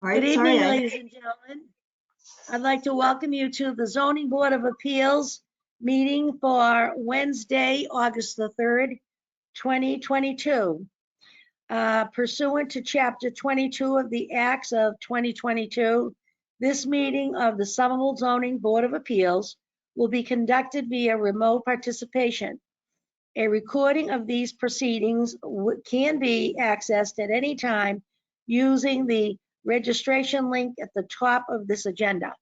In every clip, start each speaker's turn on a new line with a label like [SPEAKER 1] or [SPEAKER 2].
[SPEAKER 1] All right,
[SPEAKER 2] Good
[SPEAKER 1] sorry.
[SPEAKER 2] evening, ladies and gentlemen. I'd like to welcome you to the Zoning Board of Appeals meeting for Wednesday, August the 3rd, 2022. Pursuant to Chapter 22 of the Acts of 2022, this meeting of the Somerville Zoning Board of Appeals will be conducted via remote participation. A recording of these proceedings can be accessed at any time using the registration link at the top of this agenda.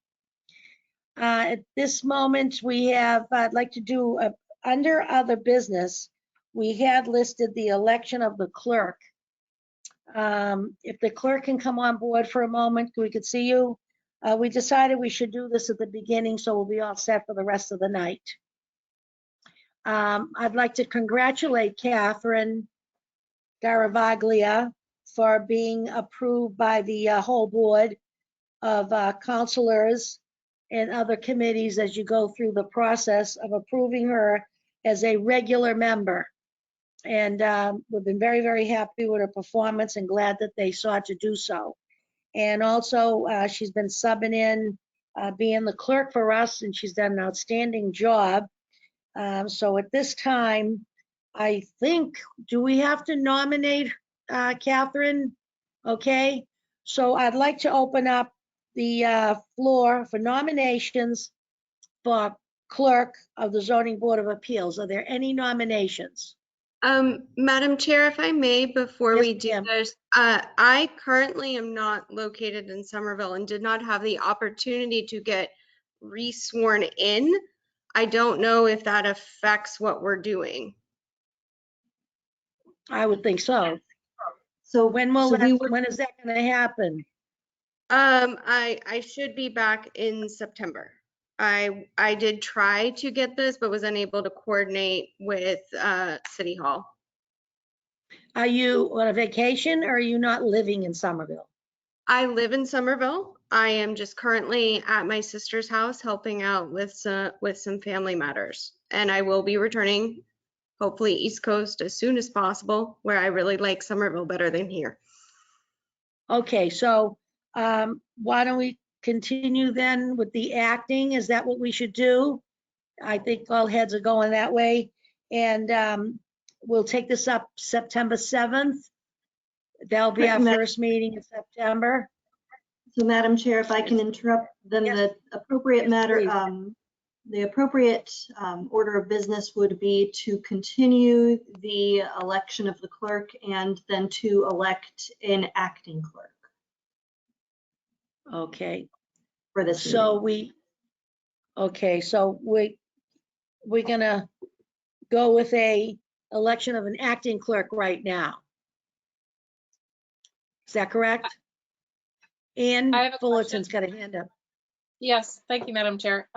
[SPEAKER 2] At this moment, I'd like to do, under other business, we had listed the election of the clerk. If the clerk can come on board for a moment, we could see you. We decided we should do this at the beginning, so we'll be all set for the rest of the night. I'd like to congratulate Catherine Garavaglia for being approved by the whole board of counselors and other committees as you go through the process of approving her as a regular member. And we've been very, very happy with her performance and glad that they sought to do so. And also, she's been subbing in, being the clerk for us, and she's done an outstanding job. So at this time, I think, do we have to nominate Catherine? Okay, so I'd like to open up the floor for nominations for clerk of the Zoning Board of Appeals. Are there any nominations?
[SPEAKER 3] Madam Chair, if I may, before
[SPEAKER 2] Yes,
[SPEAKER 3] we do
[SPEAKER 2] ma'am.
[SPEAKER 3] this, I currently am not located in Somerville and did not have the opportunity to get re-sworn in. I don't know if that affects what we're doing.
[SPEAKER 2] I would think so.
[SPEAKER 1] So
[SPEAKER 2] When is that going to happen?
[SPEAKER 3] I should be back in September. I did try to get this, but was unable to coordinate with City Hall.
[SPEAKER 2] Are you on a vacation or are you not living in Somerville?
[SPEAKER 3] I live in Somerville. I am just currently at my sister's house helping out with some family matters. And I will be returning, hopefully East Coast as soon as possible, where I really like Somerville better than here.
[SPEAKER 2] Okay, so why don't we continue then with the acting? Is that what we should do? I think all heads are going that way. And we'll take this up September 7th. That'll be our first meeting in September.
[SPEAKER 1] So Madam Chair, if I can interrupt, then
[SPEAKER 2] Yes.
[SPEAKER 1] the appropriate matter,
[SPEAKER 2] Please.
[SPEAKER 1] the appropriate order of business would be to continue the election of the clerk and then to elect an acting clerk
[SPEAKER 2] Okay,
[SPEAKER 1] for this
[SPEAKER 2] so
[SPEAKER 1] meeting.
[SPEAKER 2] we're gonna go with a election of an acting clerk right now. Is that correct? Ann
[SPEAKER 4] I have a
[SPEAKER 2] Fullerton's got a hand up.
[SPEAKER 4] Yes, thank you, Madam Chair.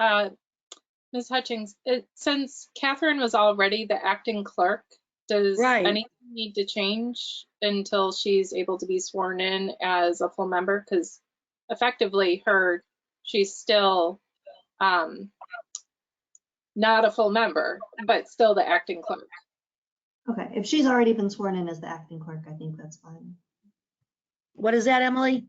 [SPEAKER 4] Ms. Hutchings, since Catherine was already the acting clerk, does
[SPEAKER 2] Right.
[SPEAKER 4] anything need to change until she's able to be sworn in as a full member? Because effectively she's still not a full member, but still the acting clerk.
[SPEAKER 1] Okay, if she's already been sworn in as the acting clerk, I think that's fine.
[SPEAKER 2] What is that, Emily?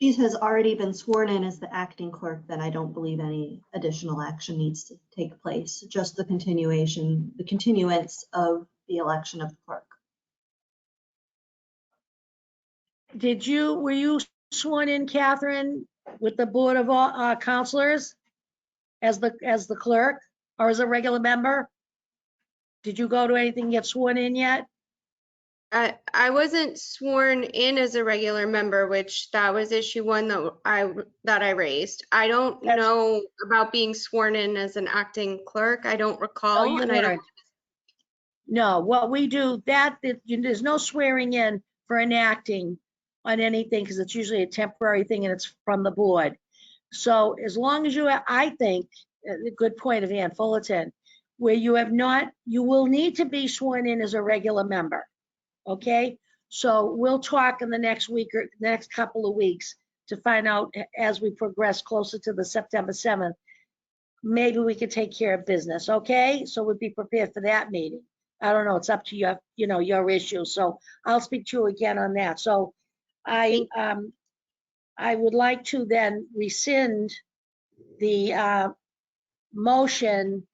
[SPEAKER 1] She has already been sworn in as the acting clerk, then I don't believe any additional action needs to take place, just the continuance of the election of the clerk.
[SPEAKER 2] Were you sworn in, Catherine, with the Board of Counselors as the clerk or as a regular member? Did you go to anything, get sworn in yet?
[SPEAKER 3] I wasn't sworn in as a regular member, which that was issue one that I raised. I don't know about being sworn in as an acting clerk. I don't recall.
[SPEAKER 2] No, you
[SPEAKER 3] and I don't.
[SPEAKER 2] weren't. No, what we do, there's no swearing in for enacting on anything because it's usually a temporary thing and it's from the board. So as long as I think, a good point of Ann Fullerton, where you will need to be sworn in as a regular member. Okay, so we'll talk in the next week or next couple of weeks to find out as we progress closer to the September 7th. Maybe we could take care of business. Okay, so we'll be prepared for that meeting. I don't know, it's up to your issue. So I'll speak to you again on that. So I I would like to then rescind the motion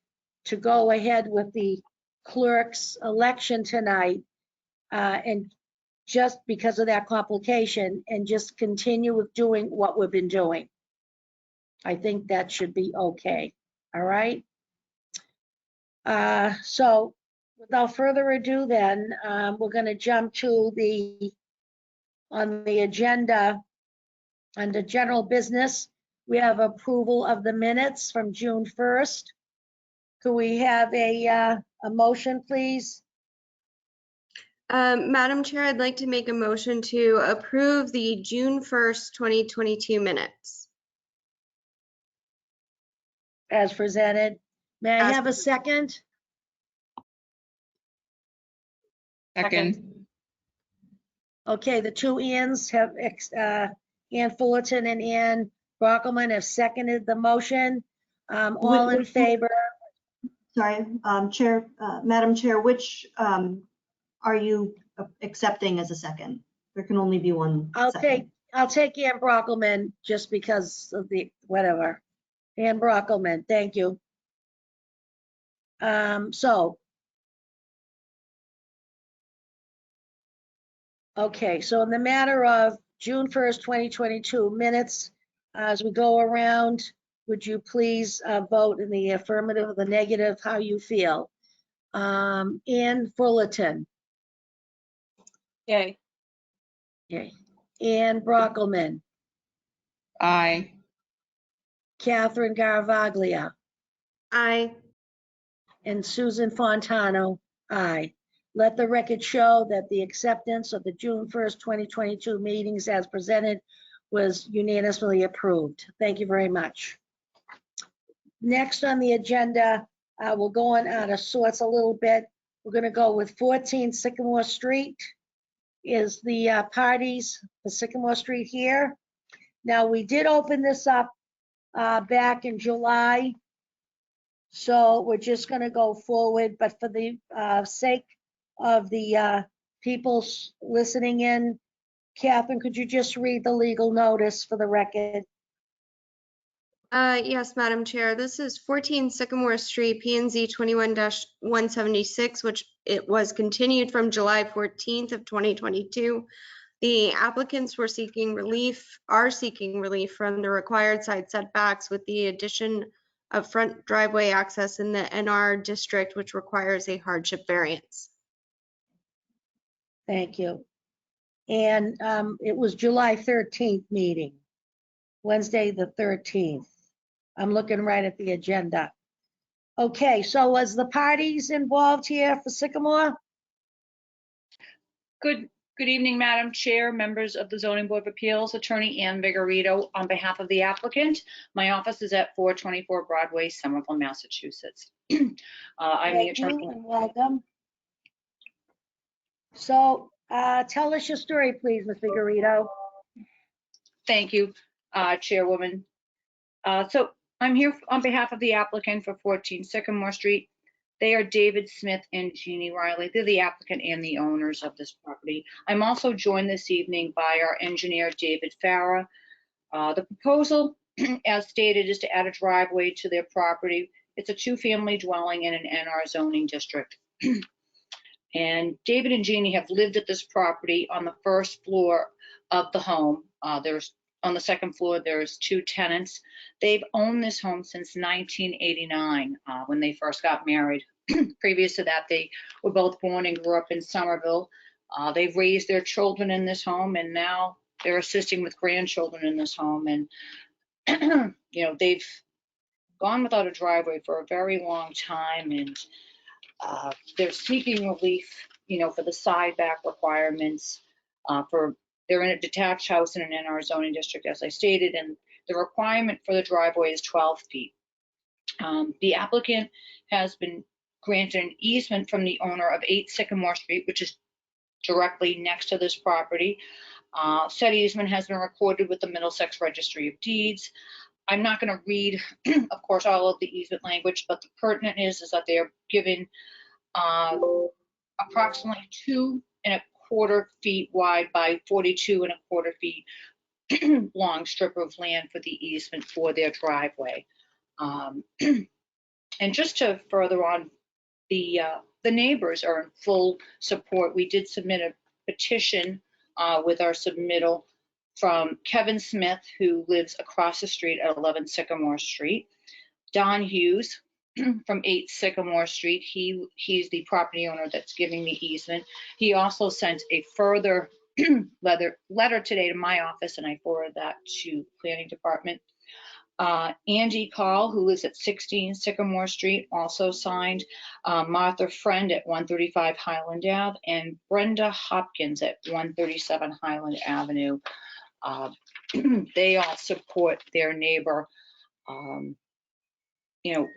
[SPEAKER 2] to go ahead with the clerk's election tonight, and just because of that complication, and just continue with doing what we've been doing. I think that should be okay. All right. So without further ado, then we're going to jump to on the agenda under general business. We have approval of the minutes from June 1st. Could we have a motion, please?
[SPEAKER 3] Madam Chair, I'd like to make a motion to approve the June 1st, 2022 minutes.
[SPEAKER 2] As presented. May I
[SPEAKER 3] As
[SPEAKER 2] have a second?
[SPEAKER 5] Second.
[SPEAKER 2] Okay, the two Ians have, Ann Fullerton and Ann Brockelman have seconded the motion. All in favor?
[SPEAKER 1] Sorry, Madam Chair, which are you accepting as a second? There can only be one second.
[SPEAKER 2] I'll take Ann Brockelman just because of the, whatever. Ann Brockelman, thank you. Okay, so in the matter of June 1st, 2022 minutes, as we go around, would you please vote in the affirmative or the negative, how you feel? Ann Fullerton.
[SPEAKER 4] Yay.
[SPEAKER 2] Okay. Ann Brockelman.
[SPEAKER 5] Aye.
[SPEAKER 2] Catherine Garavaglia.
[SPEAKER 3] Aye.
[SPEAKER 2] And Susan Fontano. Aye. Let the record show that the acceptance of the June 1st, 2022 meetings as presented was unanimously approved. Thank you very much. Next on the agenda, we'll go on out of sorts a little bit. We're going to go with 14 Sycamore Street. Is the parties for Sycamore Street here? Now, we did open this up back in July, so we're just going to go forward, but for the sake of the people listening in, Catherine, could you just read the legal notice for the record?
[SPEAKER 3] Yes, Madam Chair. This is 14 Sycamore Street, P&Z 21-176, which it was continued from July 14th of 2022. The applicants are seeking relief from the required side setbacks with the addition of front driveway access in the NR district, which requires a hardship variance.
[SPEAKER 2] Thank you. And it was July 13th meeting, Wednesday the 13th. I'm looking right at the agenda. Okay, so was the parties involved here for Sycamore?
[SPEAKER 5] Good evening, Madam Chair, members of the Zoning Board of Appeals, Attorney Ann Vigorito on behalf of the applicant. My office is at 424 Broadway, Somerville, Massachusetts. I'm the
[SPEAKER 2] Thank you
[SPEAKER 5] attorney.
[SPEAKER 2] and welcome. So tell us your story, please, Ms. Vigorito.
[SPEAKER 5] Thank you, Chairwoman. So I'm here on behalf of the applicant for 14 Sycamore Street. They are David Smith and Jeannie Riley. They're the applicant and the owners of this property. I'm also joined this evening by our engineer, David Farah. The proposal, as stated, is to add a driveway to their property. It's a two-family dwelling in an NR zoning district. And David and Jeannie have lived at this property on the first floor of the home. On the second floor, there's two tenants. They've owned this home since 1989 when they first got married. Previous to that, they were both born and grew up in Somerville. They've raised their children in this home, and now they're assisting with grandchildren in this home. And, they've gone without a driveway for a very long time, and they're seeking relief, for the side back requirements they're in a detached house in an NR zoning district, as I stated, and the requirement for the driveway is 12 feet. The applicant has been granted an easement from the owner of 8 Sycamore Street, which is directly next to this property. Said easement has been recorded with the Middlesex Registry of Deeds. I'm not going to read, of course, all of the easement language, but the pertinent is that they are given approximately 2¼ feet wide by 42¼ feet long strip of land for the easement for their driveway. And just to further on, the neighbors are in full support. We did submit a petition with our submittal from Kevin Smith, who lives across the street at 11 Sycamore Street. Don Hughes from 8 Sycamore Street. He's the property owner that's giving the easement. He also sent a further letter today to my office, and I forwarded that to Planning Department. Angie Call, who lives at 16 Sycamore Street, also signed. Martha Friend at 135 Highland Ave, and Brenda Hopkins at 137 Highland Avenue. They all support their neighbor. You know,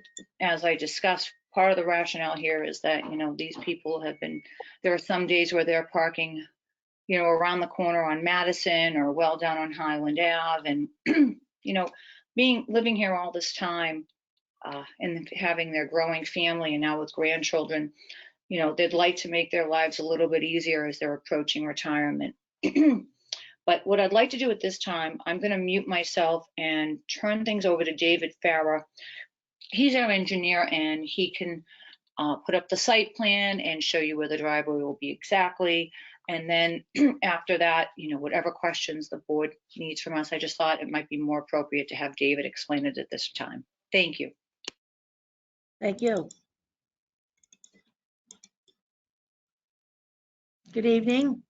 [SPEAKER 5] as I discussed, part of the rationale here is that, you know, these people have been, there are some days where they're parking, you know, around the corner on Madison or well down on Highland Ave. And, you know, living here all this time and having their growing family and now with grandchildren, you know, they'd like to make their lives a little bit easier as they're approaching retirement. But what I'd like to do at this time, I'm going to mute myself and turn things over to David Farah. He's our engineer, and he can put up the site plan and show you where the driveway will be exactly. And then after that, you know, whatever questions the board needs from us, I just thought it might be more appropriate to have David explain it at this time. Thank you.
[SPEAKER 2] Thank you. Good evening.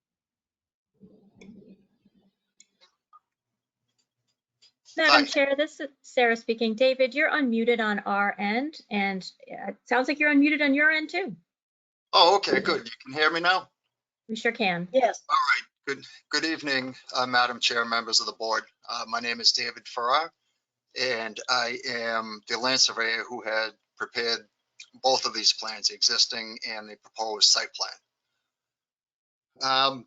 [SPEAKER 6] Madam
[SPEAKER 7] Hi.
[SPEAKER 6] Chair, this is Sarah speaking. David, you're unmuted on our end, and it sounds like you're unmuted on your end too.
[SPEAKER 7] Oh, okay, good. You can hear me now?
[SPEAKER 6] We sure can.
[SPEAKER 2] Yes.
[SPEAKER 7] All right. Good evening, Madam Chair, members of the board. My name is David Farrar, and I am the land surveyor who had prepared both of these plans, the existing and the proposed site plan.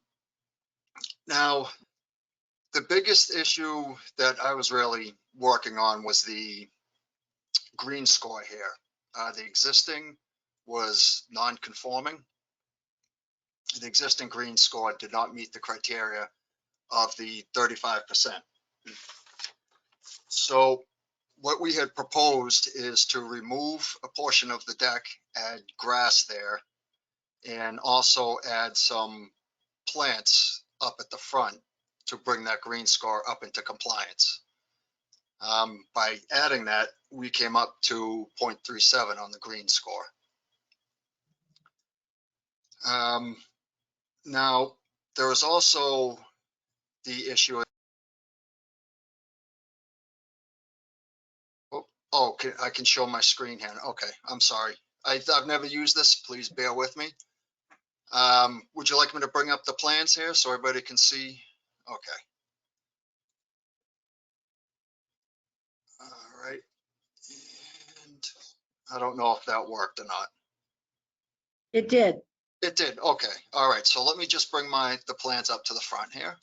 [SPEAKER 7] Now, the biggest issue that I was really working on was the green score here. The existing was non-conforming. The existing green score did not meet the criteria of the 35%. So what we had proposed is to remove a portion of the deck, add grass there, and also add some plants up at the front to bring that green score up into compliance. By adding that, we came up to 0.37 on the green score. Now, there was also the issue of, oh, I can show my screen here. Okay, I'm sorry. I've never used this. Please bear with me. Would you like me to bring up the plans here so everybody can see? Okay. All right. And I don't know if that worked or not.
[SPEAKER 2] It did.
[SPEAKER 7] It did. Okay. All right. So let me just bring the plans up to the front here.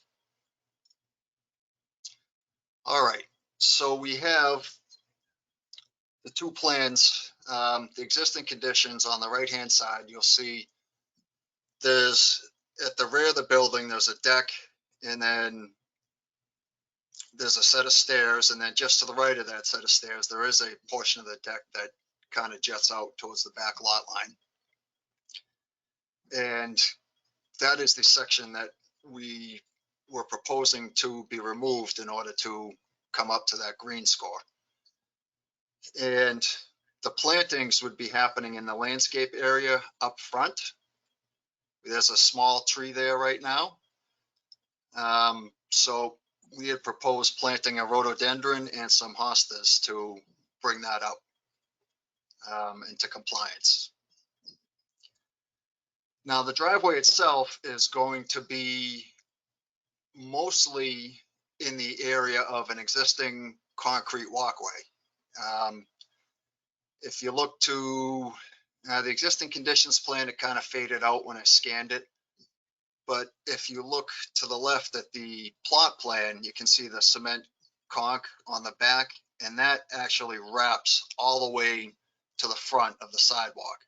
[SPEAKER 7] All right. So we have the two plans, the existing conditions on the right-hand side. You'll see there's at the rear of the building, there's a deck, and then there's a set of stairs. And then just to the right of that set of stairs, there is a portion of the deck that kind of jets out towards the back lot line. And that is the section that we were proposing to be removed in order to come up to that green score. And the plantings would be happening in the landscape area up front. There's a small tree there right now. So we had proposed planting a rhododendron and some hostas to bring that up into compliance. Now, the driveway itself is going to be mostly in the area of an existing concrete walkway. If you look to the existing conditions plan, it kind of faded out when I scanned it. But if you look to the left at the plot plan, you can see the cement conch on the back, and that actually wraps all the way to the front of the sidewalk.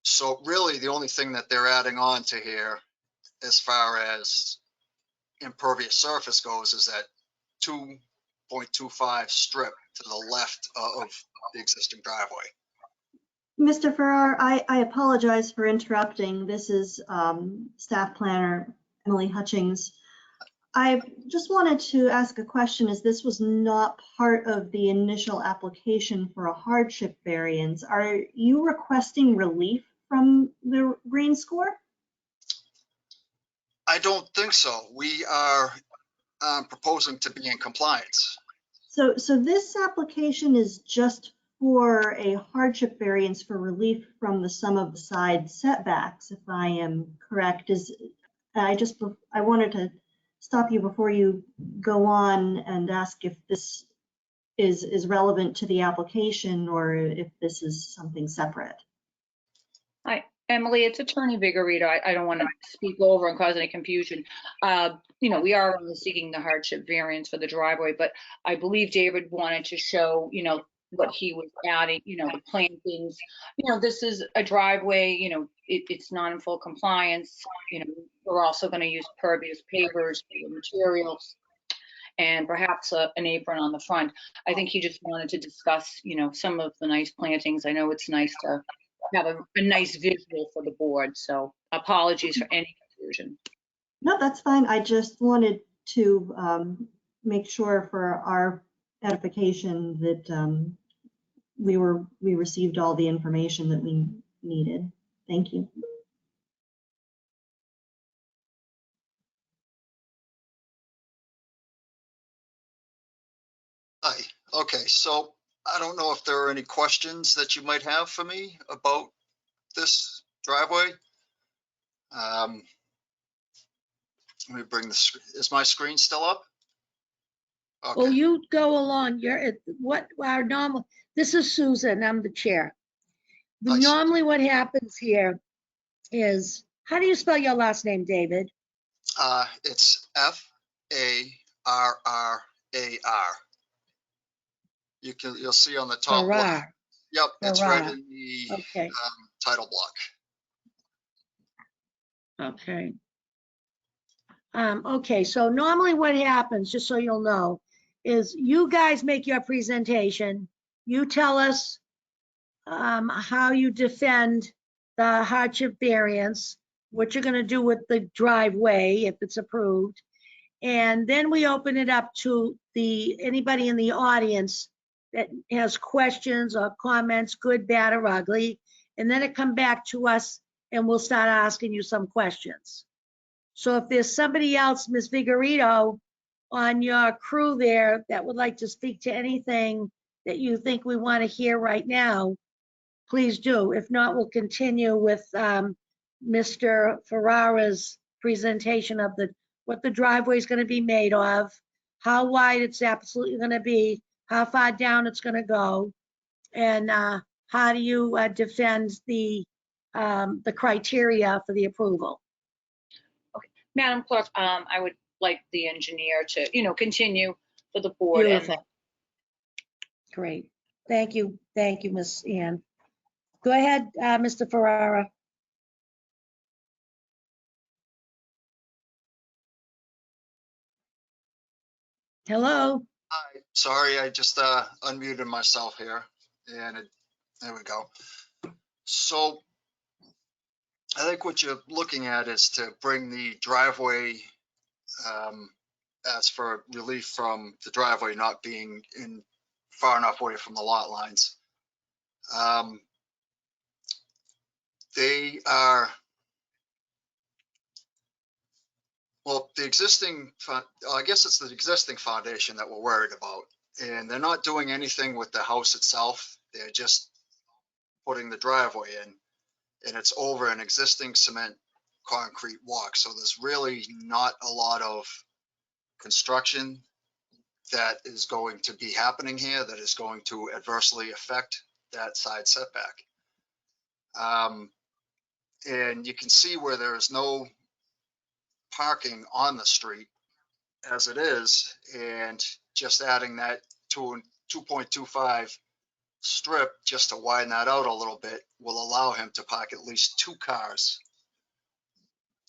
[SPEAKER 7] So really the only thing that they're adding on to here as far as impervious surface goes is that 2.25 strip to the left of the existing driveway.
[SPEAKER 1] Mr. Farrar, I apologize for interrupting. This is Staff Planner Emily Hutchings. I just wanted to ask a question, as this was not part of the initial application for a hardship variance. Are you requesting relief from the green score?
[SPEAKER 7] I don't think so. We are proposing to be in compliance.
[SPEAKER 1] So this application is just for a hardship variance for relief from the sum of the side setbacks, if I am correct. I wanted to stop you before you go on and ask if this is relevant to the application or if this is something separate.
[SPEAKER 5] Hi, Emily, it's Attorney Vigorito. I don't want to speak over and cause any confusion. We are only seeking the hardship variance for the driveway, but I believe David wanted to show, what he was adding, the plantings. This is a driveway, it's not in full compliance. We're also going to use pervious pavers for the materials and perhaps an apron on the front. I think he just wanted to discuss, some of the nice plantings. I know it's nice to have a nice visual for the board, so apologies for any confusion.
[SPEAKER 1] No, that's fine. I just wanted to make sure for our edification that we received all the information that we needed. Thank you.
[SPEAKER 7] Hi. Okay, so I don't know if there are any questions that you might have for me about this driveway. Let me bring the, is my screen still up?
[SPEAKER 2] Well,
[SPEAKER 7] Okay,
[SPEAKER 2] you go along, this is Susan, I'm the chair.
[SPEAKER 7] I see.
[SPEAKER 2] Normally what happens here is, how do you spell your last name, David?
[SPEAKER 7] It's Farrar. You'll see on the top block.
[SPEAKER 2] Farrar.
[SPEAKER 7] Yep, it's right
[SPEAKER 2] Farrar.
[SPEAKER 7] in the
[SPEAKER 2] Okay,
[SPEAKER 7] title block.
[SPEAKER 2] okay. Okay, so normally what happens, just so you'll know, is you guys make your presentation. You tell us how you defend the hardship variance, what you're gonna do with the driveway if it's approved. And then we open it up to anybody in the audience that has questions or comments, good, bad, or ugly. And then it come back to us and we'll start asking you some questions. So if there's somebody else, Ms. Vigorito, on your crew there that would like to speak to anything that you think we want to hear right now, please do. If not, we'll continue with Mr. Ferrara's presentation of what the driveway is going to be made of, how wide it's absolutely going to be, how far down it's going to go, and how do you defend the criteria for the approval.
[SPEAKER 5] Madam Clerk, I would like the engineer to, continue for the board.
[SPEAKER 2] Beautiful. Great. Thank you. Thank you, Ms. Ann. Go ahead, Mr. Ferrara. Hello.
[SPEAKER 7] Hi, sorry, I just unmuted myself here, and there we go. So I think what you're looking at is to bring the driveway, as for relief from the driveway not being in far enough away from the lot lines. They are, well, the existing, I guess it's the existing foundation that we're worried about. And they're not doing anything with the house itself. They're just putting the driveway in, and it's over an existing cement concrete walk. So there's really not a lot of construction that is going to be happening here that is going to adversely affect that side setback. And you can see where there is no parking on the street as it is, and just adding that to a 2.25 strip just to widen that out a little bit will allow him to park at least 2 cars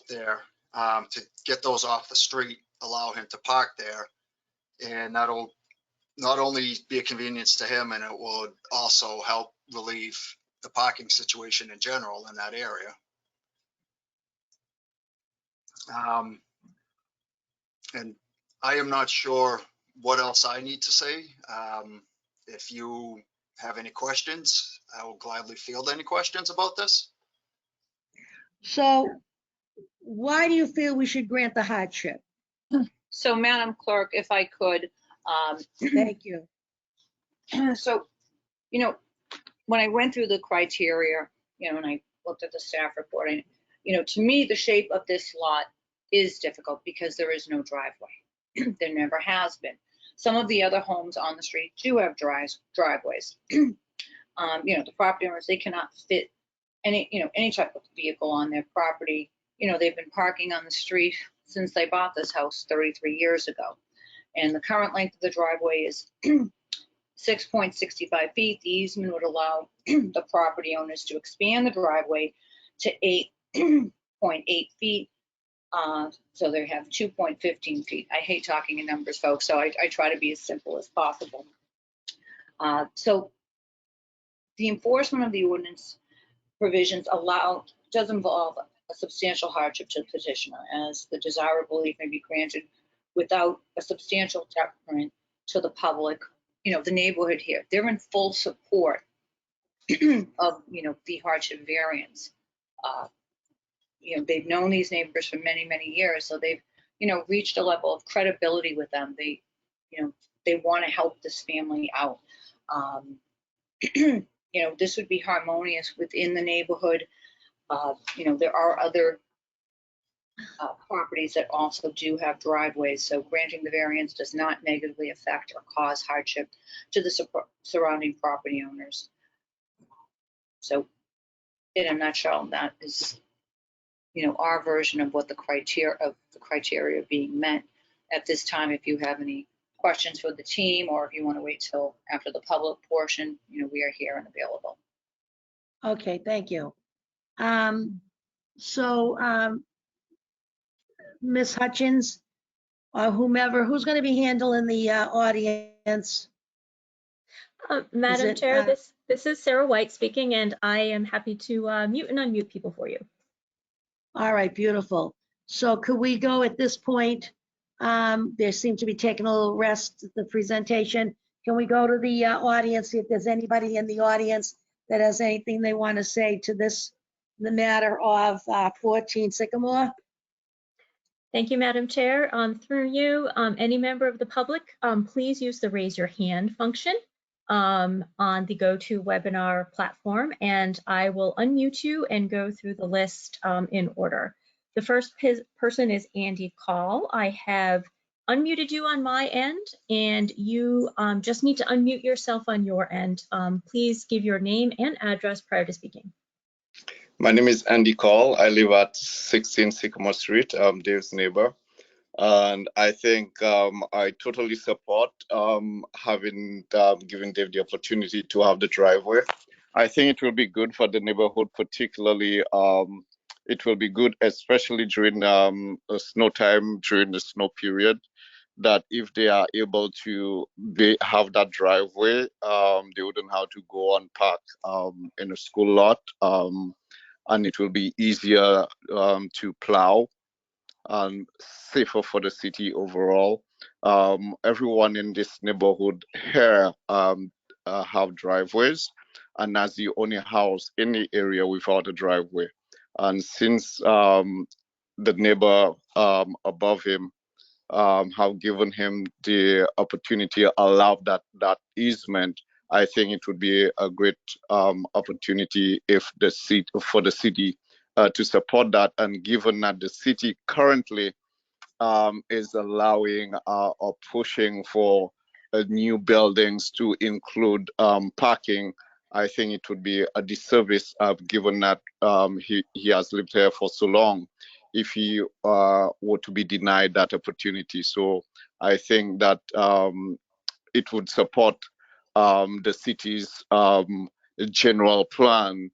[SPEAKER 7] there, to get those off the street allow him to park there. And that'll not only be a convenience to him, and it would also help relieve the parking situation in general in that area. And I am not sure what else I need to say. If you have any questions, I will gladly field any questions about this.
[SPEAKER 2] So why do you feel we should grant the hardship?
[SPEAKER 5] So Madam Clerk, if I could,
[SPEAKER 2] Thank you.
[SPEAKER 5] so, when I went through the criteria, and I looked at the staff report, and, to me, the shape of this lot is difficult because there is no driveway. There never has been. Some of the other homes on the street do have driveways. The property owners, they cannot fit any type of vehicle on their property. They've been parking on the street since they bought this house 33 years ago. And the current length of the driveway is 6.65 feet. The easement would allow the property owners to expand the driveway to 8.8 feet. So they have 2.15 feet. I hate talking in numbers, folks, so I try to be as simple as possible. So the enforcement of the ordinance provisions does involve a substantial hardship to the petitioner, as the desirable relief may be granted without a substantial detriment to the public, the neighborhood here. They're in full support of, the hardship variance. They've known these neighbors for many, many years, so they've, reached a level of credibility with them. They want to help this family out. This would be harmonious within the neighborhood. There are other properties that also do have driveways, so granting the variance does not negatively affect or cause hardship to the surrounding property owners. So in a nutshell, that is, our version of what the criteria being met at this time. If you have any questions for the team, or if you want to wait till after the public portion, we are here and available.
[SPEAKER 2] Okay, thank you. Ms. Hutchins, or whomever, who's going to be handling the audience?
[SPEAKER 6] Madam
[SPEAKER 2] it,
[SPEAKER 6] Chair, this is Sarah White speaking, and I am happy to mute and unmute people for you.
[SPEAKER 2] All right, beautiful. So could we go at this point? There seems to be taking a little rest, the presentation. Can we go to the audience, see if there's anybody in the audience that has anything they want to say to the matter of 14 Sycamore?
[SPEAKER 6] Thank you, Madam Chair. Through you, any member of the public, please use the raise your hand function on the GoToWebinar platform, and I will unmute you and go through the list in order. The first person is Andy Call. I have unmuted you on my end, and you just need to unmute yourself on your end. Please give your name and address prior to speaking.
[SPEAKER 8] My name is Andy Call. I live at 16 Sycamore Street, Dave's neighbor. And I think I totally support having given Dave the opportunity to have the driveway. I think it will be good for the neighborhood, particularly it will be good, especially during snow time, during the snow period, that if they are able to have that driveway, they wouldn't have to go and park in a school lot. And it will be easier to plow and safer for the city overall. Everyone in this neighborhood here have driveways, and that's the only house in the area without a driveway. And since the neighbor above him have given him the opportunity, allow that easement, I think it would be a great opportunity if for the city to support that. And given that the city currently is allowing or pushing for new buildings to include parking, I think it would be a disservice, given that he has lived here for so long, if he were to be denied that opportunity. So I think that it would support the city's general plan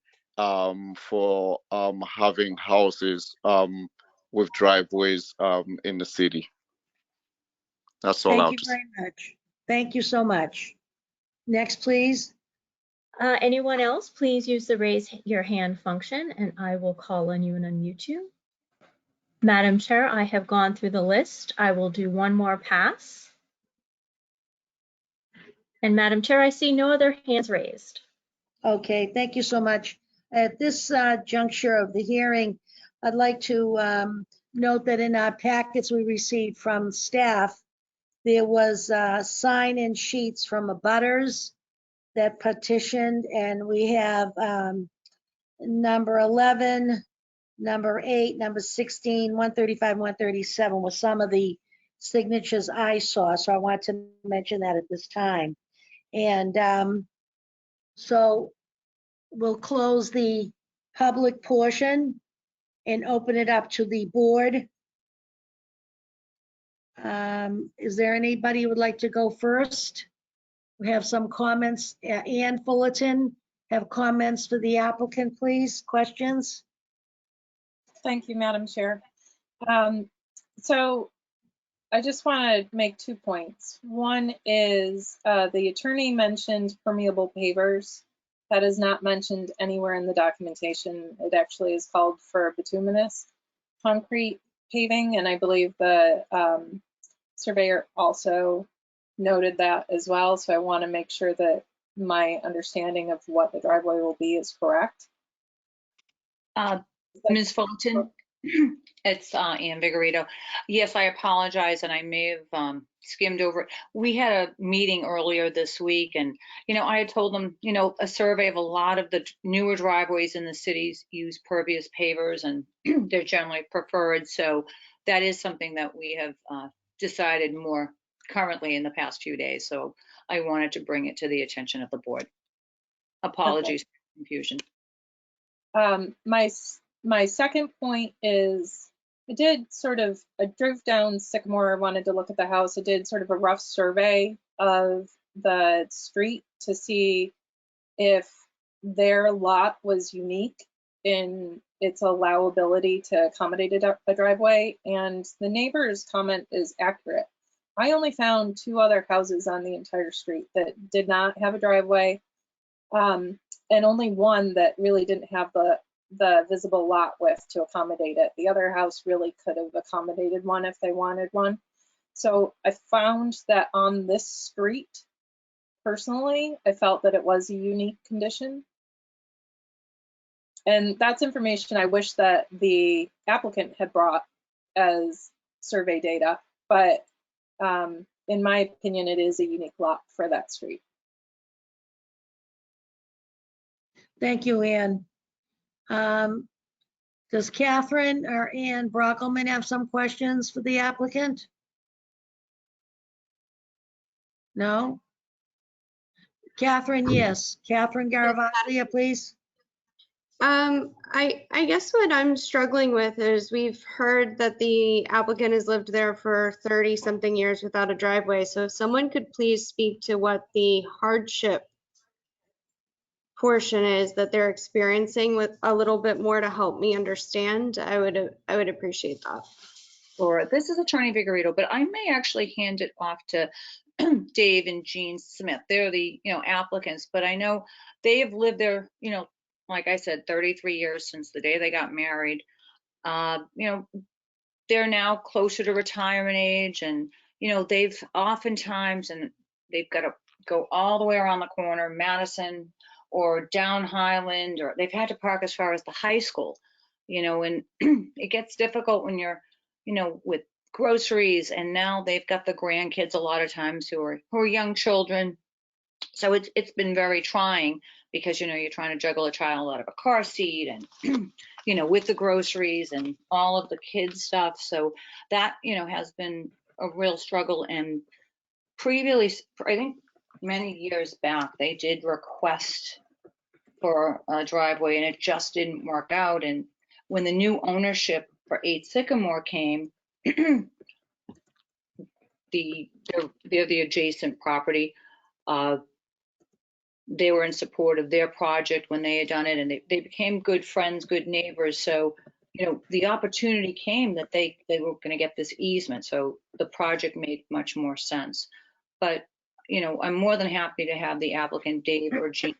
[SPEAKER 8] for having houses with driveways in the city. That's all I
[SPEAKER 2] Thank
[SPEAKER 8] have
[SPEAKER 2] you
[SPEAKER 8] to say.
[SPEAKER 2] very much. Thank you so much. Next, please.
[SPEAKER 6] Anyone else, please use the raise your hand function and I will call on you and unmute you. Madam Chair, I have gone through the list. I will do one more pass. And Madam Chair, I see no other hands raised.
[SPEAKER 2] Okay, thank you so much. At this juncture of the hearing, I'd like to note that in our packets we received from staff, there was sign-in sheets from abutters that petitioned, and we have number 11, number 8, number 16, 135, 137 was some of the signatures I saw, so I want to mention that at this time. And so we'll close the public portion and open it up to the board. Is there anybody who would like to go first? We have some comments. Ann Fullerton, have comments for the applicant, please? Questions?
[SPEAKER 4] Thank you, Madam Chair. So I just want to make 2 points. One is the attorney mentioned permeable pavers. That is not mentioned anywhere in the documentation. It actually is called for bituminous concrete paving, and I believe the surveyor also noted that as well. So I want to make sure that my understanding of what the driveway will be is correct.
[SPEAKER 5] Ms. Fulton, it's Ann Vigorito. Yes, I apologize, and I may have skimmed over it. We had a meeting earlier this week, and, I had told them, a survey of a lot of the newer driveways in the cities use pervious pavers, and they're generally preferred. So that is something that we have decided more currently in the past few days. So I wanted to bring it to the attention of the board. Apologies for confusion.
[SPEAKER 4] My second point is I drove down Sycamore, wanted to look at the house. I did sort of a rough survey of the street to see if their lot was unique in its allowability to accommodate a driveway, and the neighbor's comment is accurate. I only found 2 other houses on the entire street that did not have a driveway, and only one that really didn't have the visible lot width to accommodate it. The other house really could have accommodated one if they wanted one. So I found that on this street, personally, I felt that it was a unique condition. And that's information I wish that the applicant had brought as survey data, but in my opinion, it is a unique lot for that street.
[SPEAKER 2] Thank you, Ann. Does Catherine or Ann Brockelman have some questions for the applicant? No? Catherine, yes. Catherine Garavaglia, please.
[SPEAKER 3] I guess what I'm struggling with is we've heard that the applicant has lived there for 30 something years without a driveway. So if someone could please speak to what the hardship portion is that they're experiencing with a little bit more to help me understand, I would appreciate that.
[SPEAKER 5] Laura, this is Attorney Vigorito, but I may actually hand it off to Dave and Jean Smith. They're the, applicants, but I know they have lived there, like I said, 33 years since the day they got married. They're now closer to retirement age, and, they've oftentimes, and they've got to go all the way around the corner, Madison or down Highland, or they've had to park as far as the high school, and it gets difficult when you're, with groceries, and now they've got the grandkids a lot of times who are young children. So it's been very trying because, you're trying to juggle a child out of a car seat and, with the groceries and all of the kids stuff. So that, has been a real struggle. And previously, I think many years back, they did request for a driveway and it just didn't work out. And when the new ownership for 8 Sycamore came, they're the adjacent property. They were in support of their project when they had done it, and they became good friends, good neighbors. So, the opportunity came that they were going to get this easement. So the project made much more sense. But, I'm more than happy to have the applicant, Dave or Jean,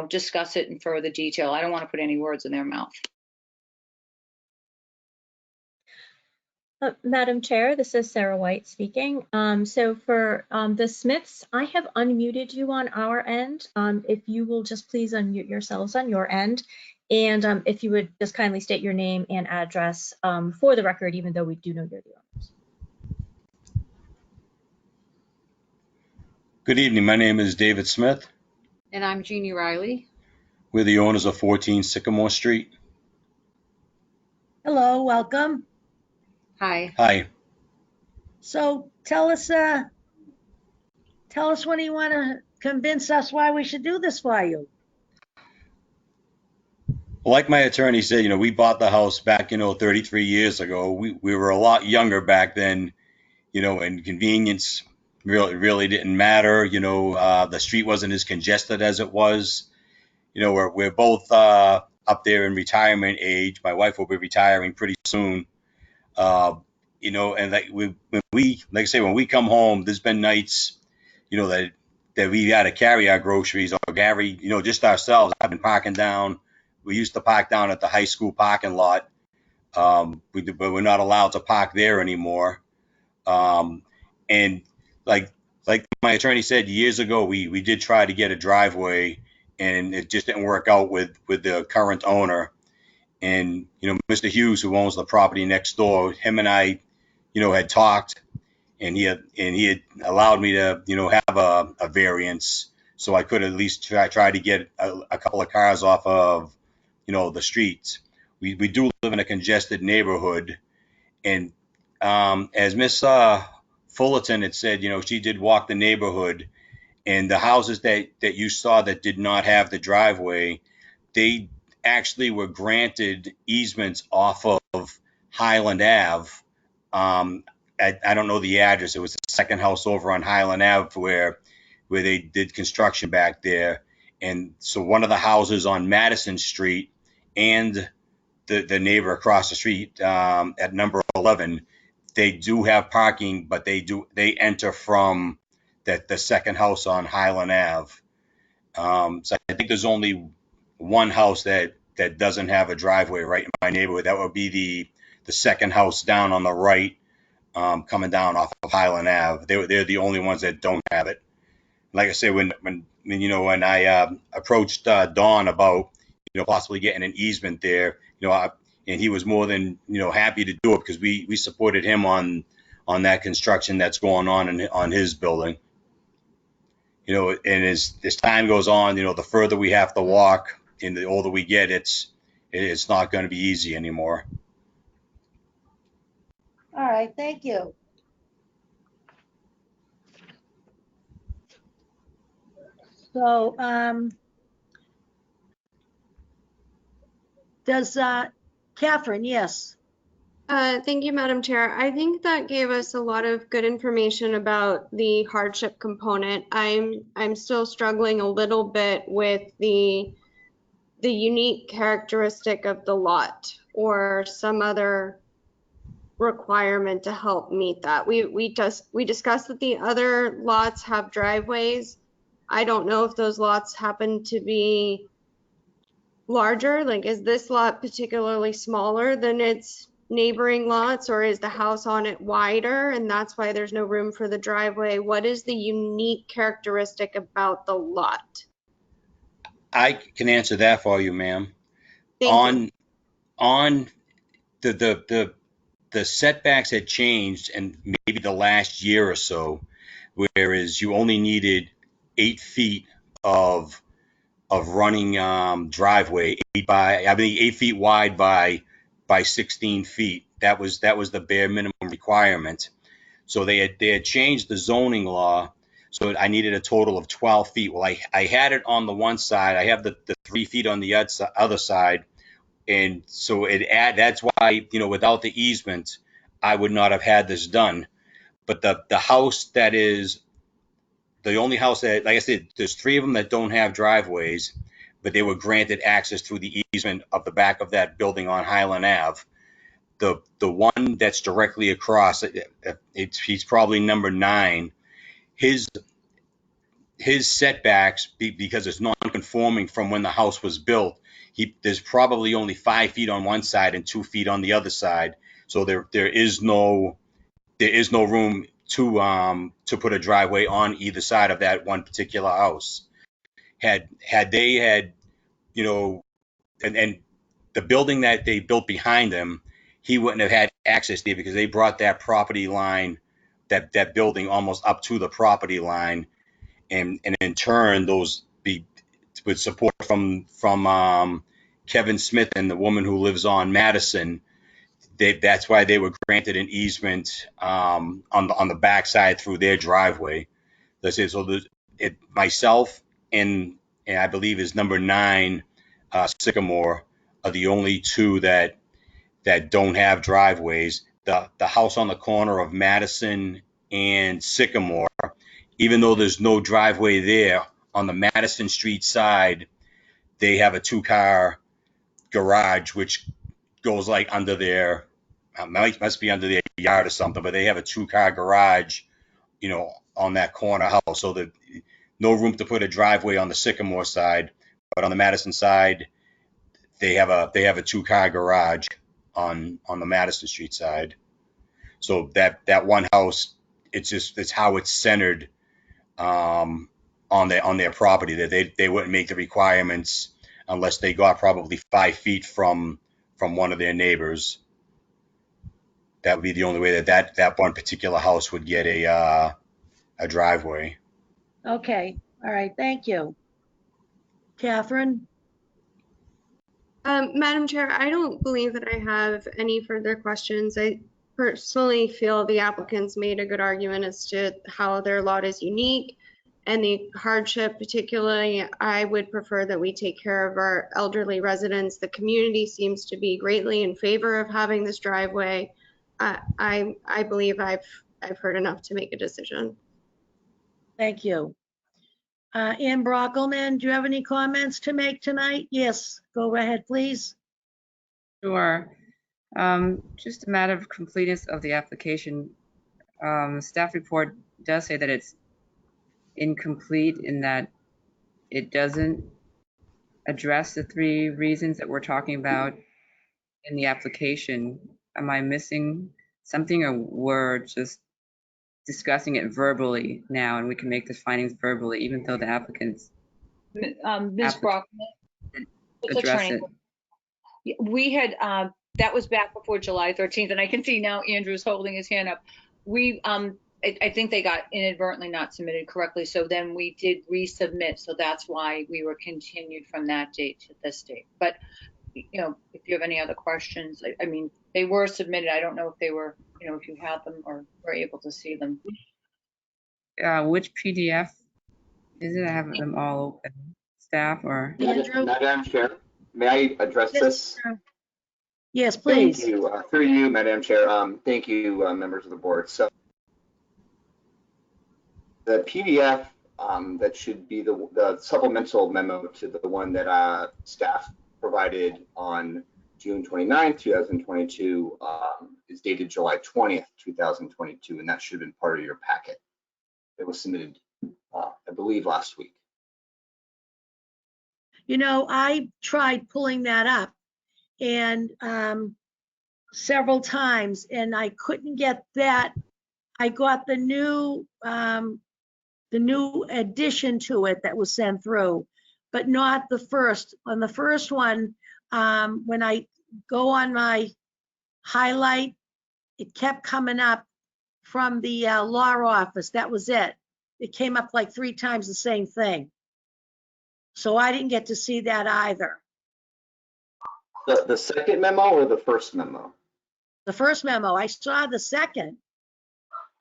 [SPEAKER 5] discuss it in further detail. I don't want to put any words in their mouth.
[SPEAKER 6] Madam Chair, this is Sarah White speaking. So for the Smiths, I have unmuted you on our end. If you will just please unmute yourselves on your end. And if you would just kindly state your name and address for the record, even though we do know you're the owners.
[SPEAKER 9] Good evening. My name is David Smith.
[SPEAKER 10] And I'm Jeannie Riley.
[SPEAKER 9] We're the owners of 14 Sycamore Street.
[SPEAKER 2] Hello, welcome.
[SPEAKER 10] Hi.
[SPEAKER 9] Hi.
[SPEAKER 2] So tell us when you want to convince us why we should do this for you.
[SPEAKER 9] Like my attorney said, we bought the house back, 33 years ago. We were a lot younger back then, and convenience really didn't matter. The street wasn't as congested as it was. We're both up there in retirement age. My wife will be retiring pretty soon. And when we come home, there's been nights, that we had to carry our groceries or carry, just ourselves. I've been parking down. We used to park down at the high school parking lot, but we're not allowed to park there anymore. And like my attorney said years ago, we did try to get a driveway, and it just didn't work out with the current owner. And Mr. Hughes, who owns the property next door, him and I, had talked, and he had allowed me to have a variance, so I could at least try to get a couple of cars off of the streets. We do live in a congested neighborhood, and as Miss Fullerton had said, she did walk the neighborhood, and the houses that you saw that did not have the driveway, they actually were granted easements off of Highland Ave. I don't know the address. It was the second house over on Highland Ave where they did construction back there. And so one of the houses on Madison Street and the neighbor across the street at number 11, they do have parking, but they enter from the second house on Highland Ave. So I think there's only one house that doesn't have a driveway right in my neighborhood. That would be the second house down on the right, coming down off of Highland Ave. They're the only ones that don't have it. Like I said, when I approached Don about possibly getting an easement there, and he was more than happy to do it because we supported him on that construction that's going on his building. And as time goes on, the further we have to walk and the older we get, it's not going to be easy anymore.
[SPEAKER 2] All right, thank you. So, does Catherine, yes.
[SPEAKER 3] Thank you, Madam Chair. I think that gave us a lot of good information about the hardship component. I'm still struggling a little bit with the unique characteristic of the lot or some other requirement to help meet that. We discussed that the other lots have driveways. I don't know if those lots happen to be larger. Like, is this lot particularly smaller than its neighboring lots, or is the house on it wider and that's why there's no room for the driveway? What is the unique characteristic about the lot?
[SPEAKER 9] I can answer that for you, ma'am.
[SPEAKER 3] Thank you.
[SPEAKER 9] On the setbacks had changed in maybe the last year or so, whereas you only needed 8 feet of running driveway, 8 feet wide by 16 feet. That was the bare minimum requirement. So they had changed the zoning law, so I needed a total of 12 feet. Well, I had it on the one side. I have the 3 feet on the other side, and so that's why without the easement, I would not have had this done. But the house that is the only house that, like I said, there's 3 of them that don't have driveways, but they were granted access through the easement of the back of that building on Highland Ave. The one that's directly across, he's probably number 9. His setbacks, because it's non-conforming from when the house was built, there's probably only 5 feet on one side and 2 feet on the other side. So there is no room to put a driveway on either side of that one particular house. Had they had, you know, and the building that they built behind them, he wouldn't have had access there because they brought that property line, that building almost up to the property line, and in turn those with support from Kevin Smith and the woman who lives on Madison, that's why they were granted an easement on the backside through their driveway. That's it. So myself and I believe is number 9, Sycamore, are the only 2 that don't have driveways. The house on the corner of Madison and Sycamore, even though there's no driveway there, on the Madison Street side, they have a 2-car garage which goes like under their, must be under their yard or something, but they have a 2-car garage, you know, on that corner house. So that no room to put a driveway on the Sycamore side, but on the Madison side, they have a 2-car garage on the Madison Street side. So that one house, it's how it's centered on their property, that they wouldn't make the requirements unless they got probably 5 feet from one of their neighbors. That would be the only way that one particular house would get a driveway.
[SPEAKER 2] Okay, all right, thank you. Catherine?
[SPEAKER 3] Madam Chair, I don't believe that I have any further questions. I personally feel the applicants made a good argument as to how their lot is unique and the hardship. Particularly, I would prefer that we take care of our elderly residents. The community seems to be greatly in favor of having this driveway. I believe I've heard enough to make a decision.
[SPEAKER 2] Thank you. Ann Brockelman, do you have any comments to make tonight? Yes, go ahead, please.
[SPEAKER 11] Sure. Just a matter of completeness of the application. Staff report does say that it's incomplete in that it doesn't address the 3 reasons that we're talking about in the application. Am I missing something, or we're just discussing it verbally now and we can make the findings verbally, even though the applicants
[SPEAKER 5] Ms. Brockman, it's
[SPEAKER 11] address
[SPEAKER 5] attorney.
[SPEAKER 11] it?
[SPEAKER 5] We had, that was back before July 13th, and I can see now Andrew's holding his hand up. We, I think they got inadvertently not submitted correctly, so then we did resubmit, so that's why we were continued from that date to this date. But, you know, if you have any other questions, I mean, they were submitted. I don't know if they were, you know, if you had them or were able to see them.
[SPEAKER 11] Which PDF is it? I have them all open. Staff or?
[SPEAKER 2] Andrew?
[SPEAKER 12] Madam Chair, may I address this?
[SPEAKER 2] Yes, please.
[SPEAKER 12] Thank you. Through you, Madam Chair. Thank you, members of the board. So the PDF that should be the supplemental memo to the one that staff provided on June 29th, 2022 is dated July 20th, 2022, and that should have been part of your packet. It was submitted, I believe, last week.
[SPEAKER 2] You know, I tried pulling that up and several times, and I couldn't get that. I got the new addition to it that was sent through, but not the first. On the first one, when I go on my highlight, it kept coming up from the law office. That was it. It came up like 3 times the same thing. So I didn't get to see that either.
[SPEAKER 12] The second memo or the first memo?
[SPEAKER 2] The first memo, I saw the second,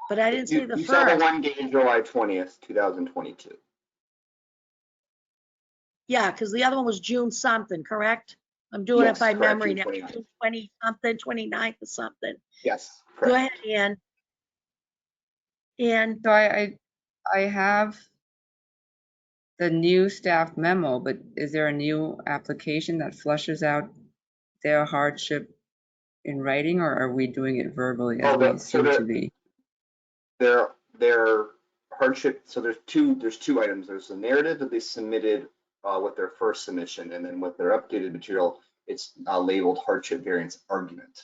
[SPEAKER 2] but I didn't see the
[SPEAKER 12] You
[SPEAKER 2] first.
[SPEAKER 12] saw the one dated July 20th, 2022.
[SPEAKER 2] Yeah, because the other one was June something, correct? I'm doing
[SPEAKER 12] Yes,
[SPEAKER 2] it by
[SPEAKER 12] correct,
[SPEAKER 2] memory
[SPEAKER 12] June
[SPEAKER 2] now.
[SPEAKER 12] 29th.
[SPEAKER 2] June 20 something, 29th or something.
[SPEAKER 12] Yes,
[SPEAKER 2] Go
[SPEAKER 12] correct.
[SPEAKER 2] ahead, Ann. And
[SPEAKER 11] So I have the new staff memo, but is there a new application that flushes out their hardship in writing, or are we doing it verbally as we seem to be?
[SPEAKER 12] Their hardship, so there's two items. There's the narrative that they submitted with their first submission, and then with their updated material, it's labeled hardship variance argument.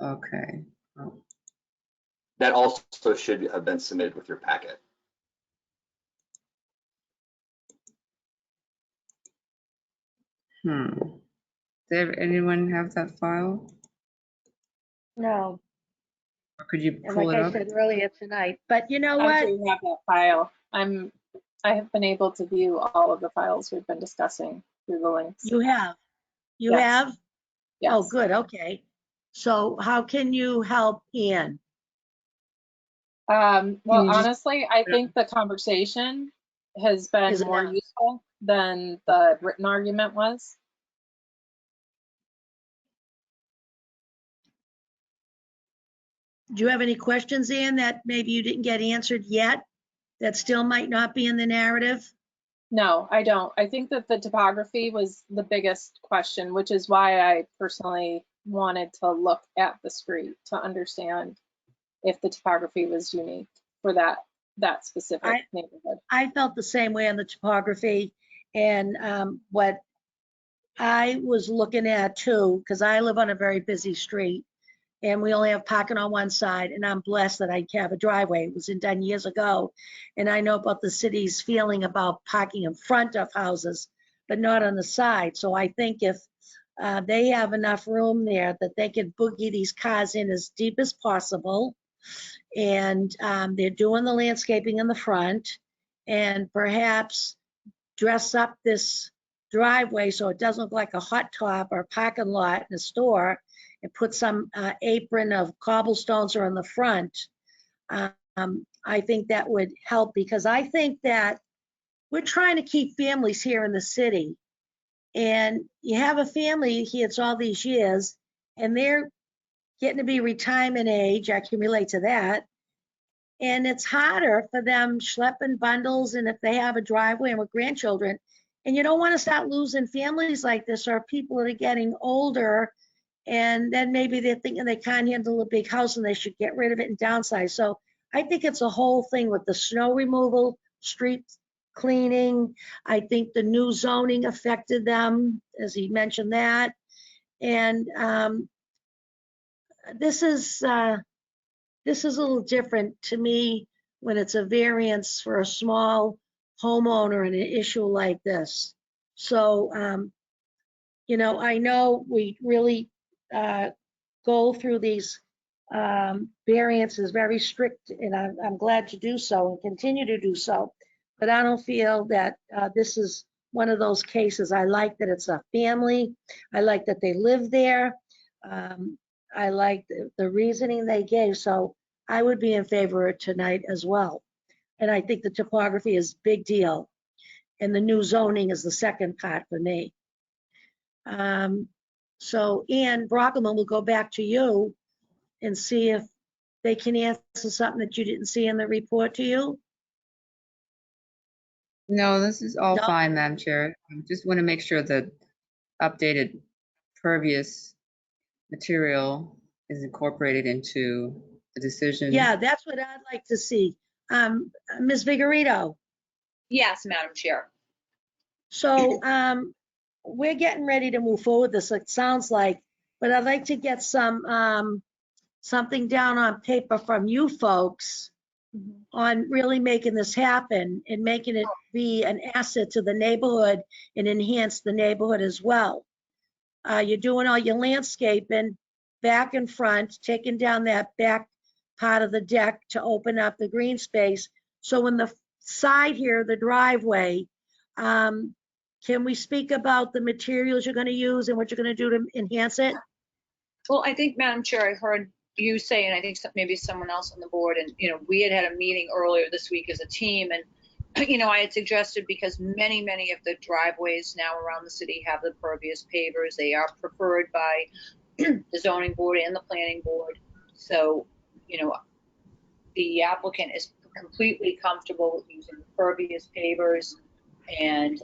[SPEAKER 11] Okay. Oh.
[SPEAKER 12] That also should have been submitted with your packet.
[SPEAKER 11] Does anyone have that file?
[SPEAKER 2] No,
[SPEAKER 11] Or could you
[SPEAKER 2] and
[SPEAKER 11] pull
[SPEAKER 2] like
[SPEAKER 11] it
[SPEAKER 2] I
[SPEAKER 11] up?
[SPEAKER 2] said earlier tonight, but you know
[SPEAKER 4] I
[SPEAKER 2] what?
[SPEAKER 4] do have that file. I have been able to view all of the files we've been discussing through the links.
[SPEAKER 2] You have. You
[SPEAKER 4] Yes.
[SPEAKER 2] have?
[SPEAKER 4] Yes.
[SPEAKER 2] Oh, good, okay. So how can you help Ian?
[SPEAKER 4] Well,
[SPEAKER 11] you just-
[SPEAKER 4] honestly, I think the conversation has been
[SPEAKER 2] Is
[SPEAKER 4] more
[SPEAKER 2] enough.
[SPEAKER 4] useful than the written argument was.
[SPEAKER 2] Do you have any questions, Ian, that maybe you didn't get answered yet, that still might not be in the narrative?
[SPEAKER 4] No, I don't. I think that the topography was the biggest question, which is why I personally wanted to look at the street to understand if the topography was unique for that specific neighborhood.
[SPEAKER 2] I felt the same way on the topography, and what I was looking at too, because I live on a very busy street and we only have parking on one side, and I'm blessed that I have a driveway. It was done years ago. And I know about the city's feeling about parking in front of houses, but not on the side. So I think if they have enough room there that they can boogie these cars in as deep as possible, and they're doing the landscaping in the front, and perhaps dress up this driveway so it doesn't look like a hot top or a parking lot in a store, and put some apron of cobblestones around the front. I think that would help, because I think that we're trying to keep families here in the city. And you have a family here, it's all these years, and they're getting to be retirement age. I can relate to that. And it's harder for them schlepping bundles, and if they have a driveway and with grandchildren. And you don't want to start losing families like this, or people that are getting older, and then maybe they're thinking they can't handle a big house and they should get rid of it and downsize. So I think it's a whole thing with the snow removal, street cleaning. I think the new zoning affected them, as he mentioned that. And this is a little different to me when it's a variance for a small homeowner and an issue like this. So, you know, I know we really go through these variances very strict, and I'm glad to do so and continue to do so. But I don't feel that this is one of those cases. I like that it's a family. I like that they live there. I like the reasoning they gave. So I would be in favor of it tonight as well. And I think the topography is a big deal. And the new zoning is the second part for me. So Ian Brockelman, will go back to you and see if they can answer something that you didn't see in the report to you.
[SPEAKER 11] No, this is all
[SPEAKER 2] No?
[SPEAKER 11] fine, Madam Chair. I just want to make sure the updated pervious material is incorporated into the decision.
[SPEAKER 2] Yeah, that's what I'd like to see. Ms. Vigorito,
[SPEAKER 13] Yes, Madam Chair.
[SPEAKER 2] so we're getting ready to move forward this, it sounds like, but I'd like to get some something down on paper from you folks on really making this happen and making it be an asset to the neighborhood and enhance the neighborhood as well. You're doing all your landscaping back and front, taking down that back part of the deck to open up the green space. So in the side here, the driveway, can we speak about the materials you're going to use and what you're going to do to enhance it?
[SPEAKER 13] Well, I think, Madam Chair, I heard you say, and I think maybe someone else on the board, and, you know, we had a meeting earlier this week as a team, and, you know, I had suggested, because many of the driveways now around the city have the pervious pavers. They are preferred by the zoning board and the planning board. So, you know, the applicant is completely comfortable with using pervious pavers and,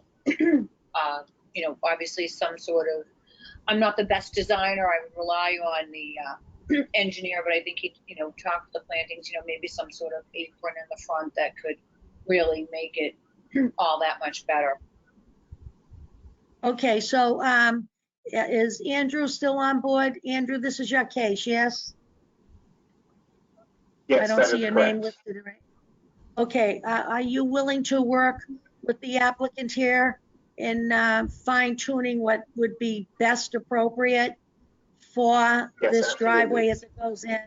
[SPEAKER 13] obviously some sort of, I'm not the best designer. I would rely on the engineer, but I think he, talk to the plantings, maybe some sort of apron in the front that could really make it all that much better.
[SPEAKER 2] Okay, so is Andrew still on board? Andrew, this is your case, yes? I
[SPEAKER 12] Yes,
[SPEAKER 2] don't
[SPEAKER 12] that
[SPEAKER 2] see
[SPEAKER 12] is
[SPEAKER 2] your name
[SPEAKER 12] correct.
[SPEAKER 2] listed, right? Okay, are you willing to work with the applicant here in fine tuning what would be best appropriate for
[SPEAKER 12] Yes,
[SPEAKER 2] this driveway
[SPEAKER 12] absolutely.
[SPEAKER 2] as it goes in?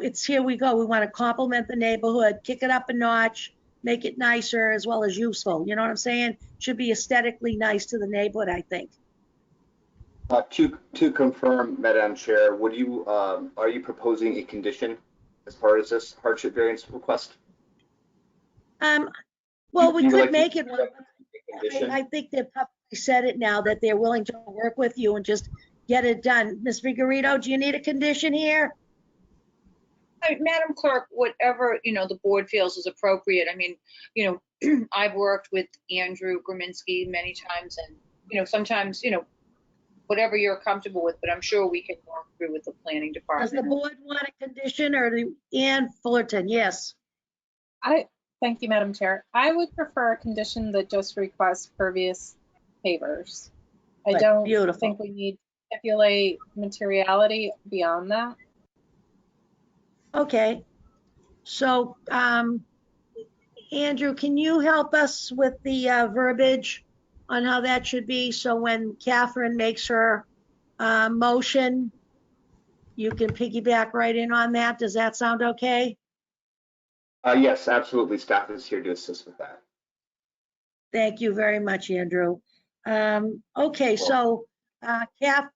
[SPEAKER 2] It's here we go. We want to complement the neighborhood, kick it up a notch, make it nicer as well as useful. You know what I'm saying? Should be aesthetically nice to the neighborhood, I think.
[SPEAKER 12] To confirm, Madam Chair, would you are you proposing a condition as part of this hardship variance request?
[SPEAKER 2] Well, we
[SPEAKER 12] You would
[SPEAKER 2] could
[SPEAKER 12] like to
[SPEAKER 2] make it
[SPEAKER 12] keep
[SPEAKER 2] one.
[SPEAKER 12] that condition?
[SPEAKER 2] I think they've probably said it now that they're willing to work with you and just get it done. Ms. Vigorito, do you need a condition here?
[SPEAKER 13] Madam Clerk, whatever, the board feels is appropriate. I mean, I've worked with Andrew Graminski many times and, sometimes, whatever you're comfortable with, but I'm sure we can work through with the planning
[SPEAKER 2] Does the
[SPEAKER 13] department.
[SPEAKER 2] board want a condition or Ann Fullerton? Yes.
[SPEAKER 4] Thank you, Madam Chair. I would prefer a condition that just requests pervious pavers. I
[SPEAKER 2] Good,
[SPEAKER 4] don't
[SPEAKER 2] beautiful.
[SPEAKER 4] think we need to stipulate materiality beyond that.
[SPEAKER 2] Okay. So, Andrew, can you help us with the verbiage on how that should be? So when Catherine makes her motion, you can piggyback right in on that. Does that sound okay?
[SPEAKER 12] Yes, absolutely. Staff is here to assist with that.
[SPEAKER 2] Thank you very much, Andrew. Okay, so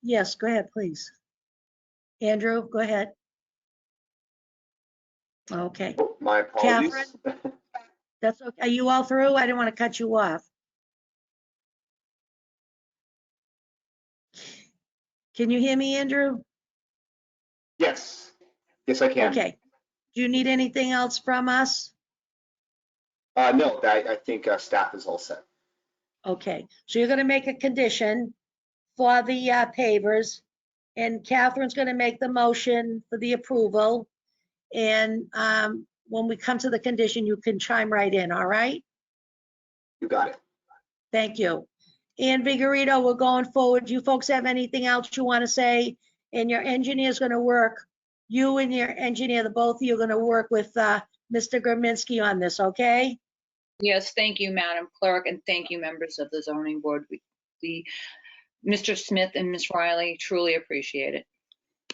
[SPEAKER 2] yes, go ahead, please. Andrew, go ahead. Okay,
[SPEAKER 12] Oh, my apologies.
[SPEAKER 2] that's okay. Are you all through? I didn't want to cut you off. Can you hear me, Andrew?
[SPEAKER 12] Yes. Yes, I can.
[SPEAKER 2] Okay. Do you need anything else from us?
[SPEAKER 12] No, I think staff is all set.
[SPEAKER 2] Okay, so you're going to make a condition for the pavers, and Catherine's going to make the motion for the approval. And when we come to the condition, you can chime right in, all right?
[SPEAKER 12] You got it.
[SPEAKER 2] Thank you. Ann Vigorito, we're going forward. You folks have anything else you want to say? And your engineer's going to work, you and your engineer, the both of you are going to work with Mr. Graminski on this, okay?
[SPEAKER 13] Yes, thank you, Madam Clerk, and thank you, members of the zoning board. Mr. Smith and Ms. Riley truly appreciate it.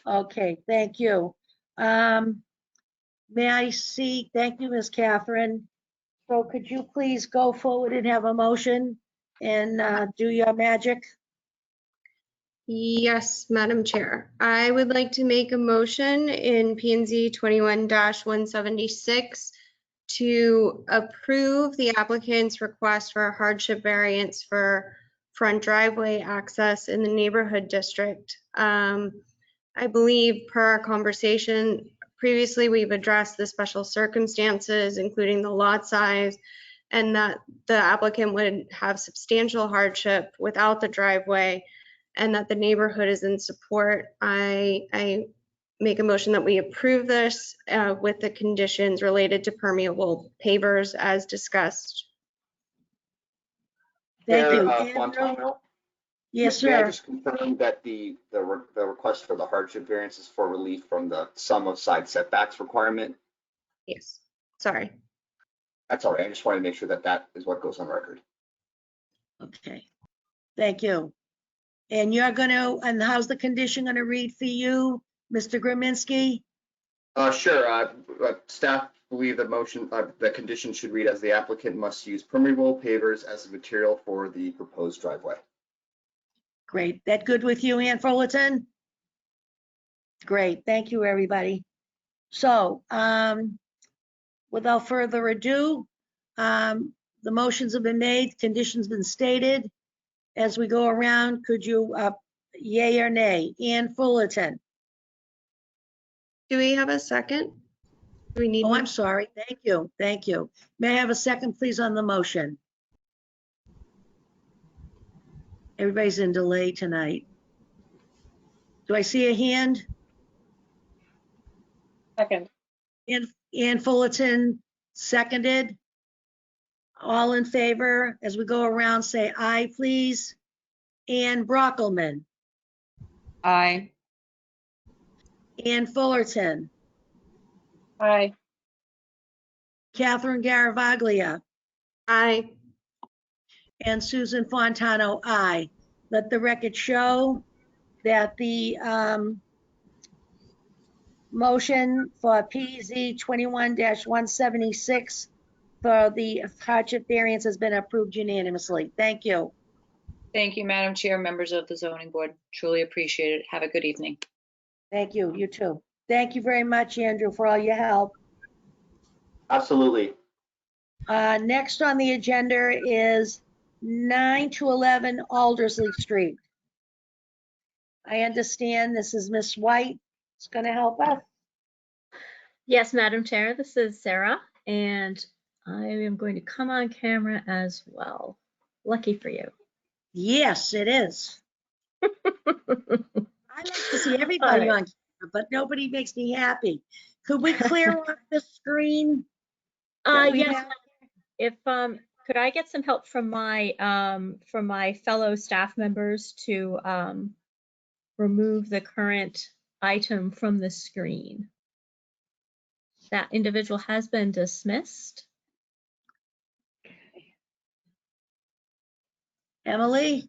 [SPEAKER 2] Okay, thank you. May I see, thank you, Ms. Catherine. So could you please go forward and have a motion and do your magic?
[SPEAKER 3] Yes, Madam Chair. I would like to make a motion in P&Z 21-176 to approve the applicant's request for a hardship variance for front driveway access in the neighborhood district. I believe per our conversation previously, we've addressed the special circumstances, including the lot size, and that the applicant would have substantial hardship without the driveway, and that the neighborhood is in support. I make a motion that we approve this with the conditions related to permeable pavers as discussed.
[SPEAKER 2] Thank you.
[SPEAKER 12] Chair,
[SPEAKER 2] Andrew?
[SPEAKER 12] Fontano?
[SPEAKER 2] Yes,
[SPEAKER 12] May I
[SPEAKER 2] sir.
[SPEAKER 12] just confirm that the request for the hardship variance is for relief from the sum of side setbacks requirement?
[SPEAKER 3] Yes, sorry.
[SPEAKER 12] That's all right. I just wanted to make sure that that is what goes on record.
[SPEAKER 2] Okay, thank you. And you're gonna, and how's the condition gonna read for you, Mr. Graminski?
[SPEAKER 12] Sure. Staff believe the condition should read as the applicant must use permeable pavers as the material for the proposed driveway.
[SPEAKER 2] Great, that good with you, Ann Fullerton? Great, thank you, everybody. So, without further ado, the motions have been made, conditions been stated. As we go around, could you yay or nay? Ann Fullerton,
[SPEAKER 3] Do we have a second? Do we need
[SPEAKER 2] Oh,
[SPEAKER 3] one?
[SPEAKER 2] I'm sorry. Thank you. Thank you. May I have a second, please, on the motion? Everybody's in delay tonight. Do I see a hand?
[SPEAKER 4] Second.
[SPEAKER 2] Ann Fullerton, seconded. All in favor, as we go around, say aye, please. Ann Brockelman,
[SPEAKER 11] Aye.
[SPEAKER 2] Ann Fullerton,
[SPEAKER 4] Aye.
[SPEAKER 2] Catherine Garavaglia,
[SPEAKER 3] Aye.
[SPEAKER 2] and Susan Fontano, aye. Let the record show that the motion for PZ 21-176 for the hardship variance has been approved unanimously. Thank you.
[SPEAKER 13] Thank you, Madam Chair, members of the zoning board. Truly appreciate it. Have a good evening.
[SPEAKER 2] Thank you. You too. Thank you very much, Andrew, for all your help.
[SPEAKER 12] Absolutely.
[SPEAKER 2] Next on the agenda is 9 to 11 Aldersley Street. I understand this is Miss White. It's going to help us.
[SPEAKER 6] Yes, Madam Chair, this is Sarah, and I am going to come on camera as well. Lucky for you.
[SPEAKER 2] Yes, it is. I like to see everybody
[SPEAKER 6] All
[SPEAKER 2] on camera, but nobody makes me happy. Could we clear off the screen? that we
[SPEAKER 6] Yes,
[SPEAKER 2] have?
[SPEAKER 6] if could I get some help from my fellow staff members to remove the current item from the screen? That individual has been dismissed.
[SPEAKER 2] Emily?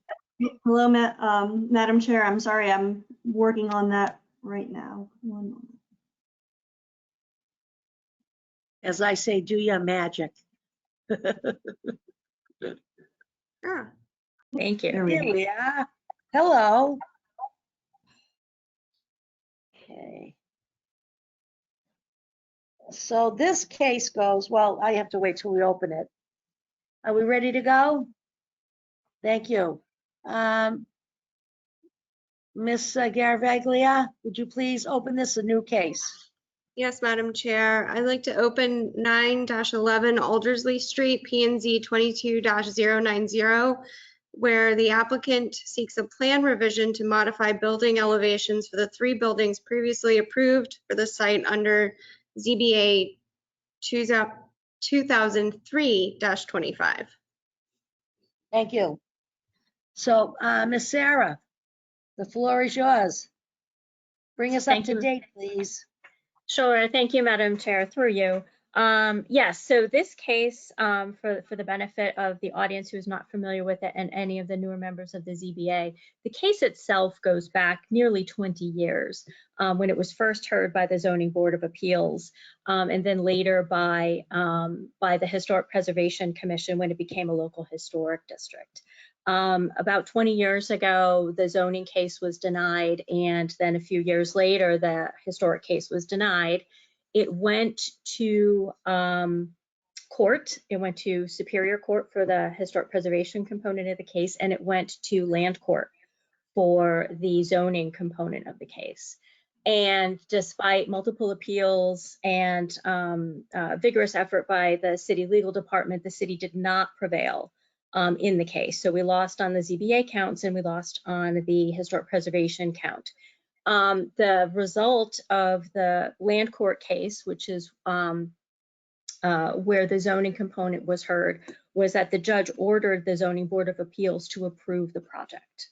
[SPEAKER 1] Hello, Madam Chair. I'm sorry, I'm working on that right now. One moment.
[SPEAKER 2] As I say, do your magic.
[SPEAKER 3] Ah,
[SPEAKER 6] Thank you.
[SPEAKER 1] There we
[SPEAKER 2] Here
[SPEAKER 1] go.
[SPEAKER 2] we are. Hello. Okay. So this case goes, well, I have to wait till we open it. Are we ready to go? Thank you. Ms. Garavaglia, would you please open this a new case?
[SPEAKER 3] yes, Madam Chair. I'd like to open 9-11 Aldersley Street, PNZ 22-090, where the applicant seeks a plan revision to modify building elevations for the 3 buildings previously approved for the site under ZBA 2003-25.
[SPEAKER 2] Thank you. So, Ms. Sarah, the floor is yours. Bring us up
[SPEAKER 6] Thank
[SPEAKER 2] to
[SPEAKER 6] you.
[SPEAKER 2] date, please.
[SPEAKER 6] Sure. Thank you, Madam Chair, through you. Yes, so this case, for the benefit of the audience who is not familiar with it and any of the newer members of the ZBA, the case itself goes back nearly 20 years when it was first heard by the Zoning Board of Appeals and then later by the Historic Preservation Commission when it became a local historic district. About 20 years ago, the zoning case was denied, and then a few years later, the historic case was denied. It went to court. It went to Superior Court for the historic preservation component of the case, and it went to Land Court for the zoning component of the case. And despite multiple appeals and vigorous effort by the city legal department, the city did not prevail in the case. So we lost on the ZBA counts and we lost on the historic preservation count. The result of the Land Court case, which is where the zoning component was heard, was that the judge ordered the Zoning Board of Appeals to approve the project.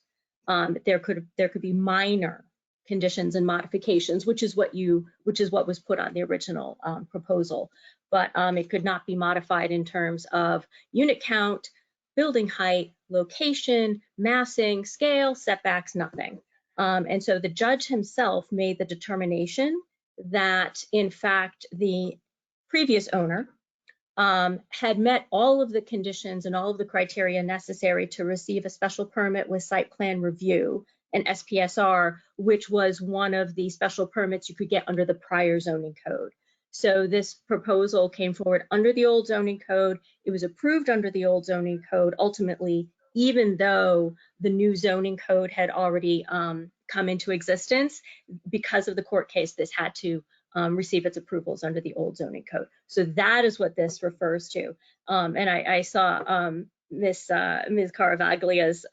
[SPEAKER 6] There could be minor conditions and modifications, which is what was put on the original proposal, but it could not be modified in terms of unit count, building height, location, massing, scale, setbacks, nothing. And so the judge himself made the determination that, in fact, the previous owner had met all of the conditions and all of the criteria necessary to receive a special permit with site plan review, an SPSR, which was one of the special permits you could get under the prior zoning code. So this proposal came forward under the old zoning code. It was approved under the old zoning code, ultimately, even though the new zoning code had already come into existence. Because of the court case, this had to receive its approvals under the old zoning code. So that is what this refers to. And I saw Ms. Caravaglia's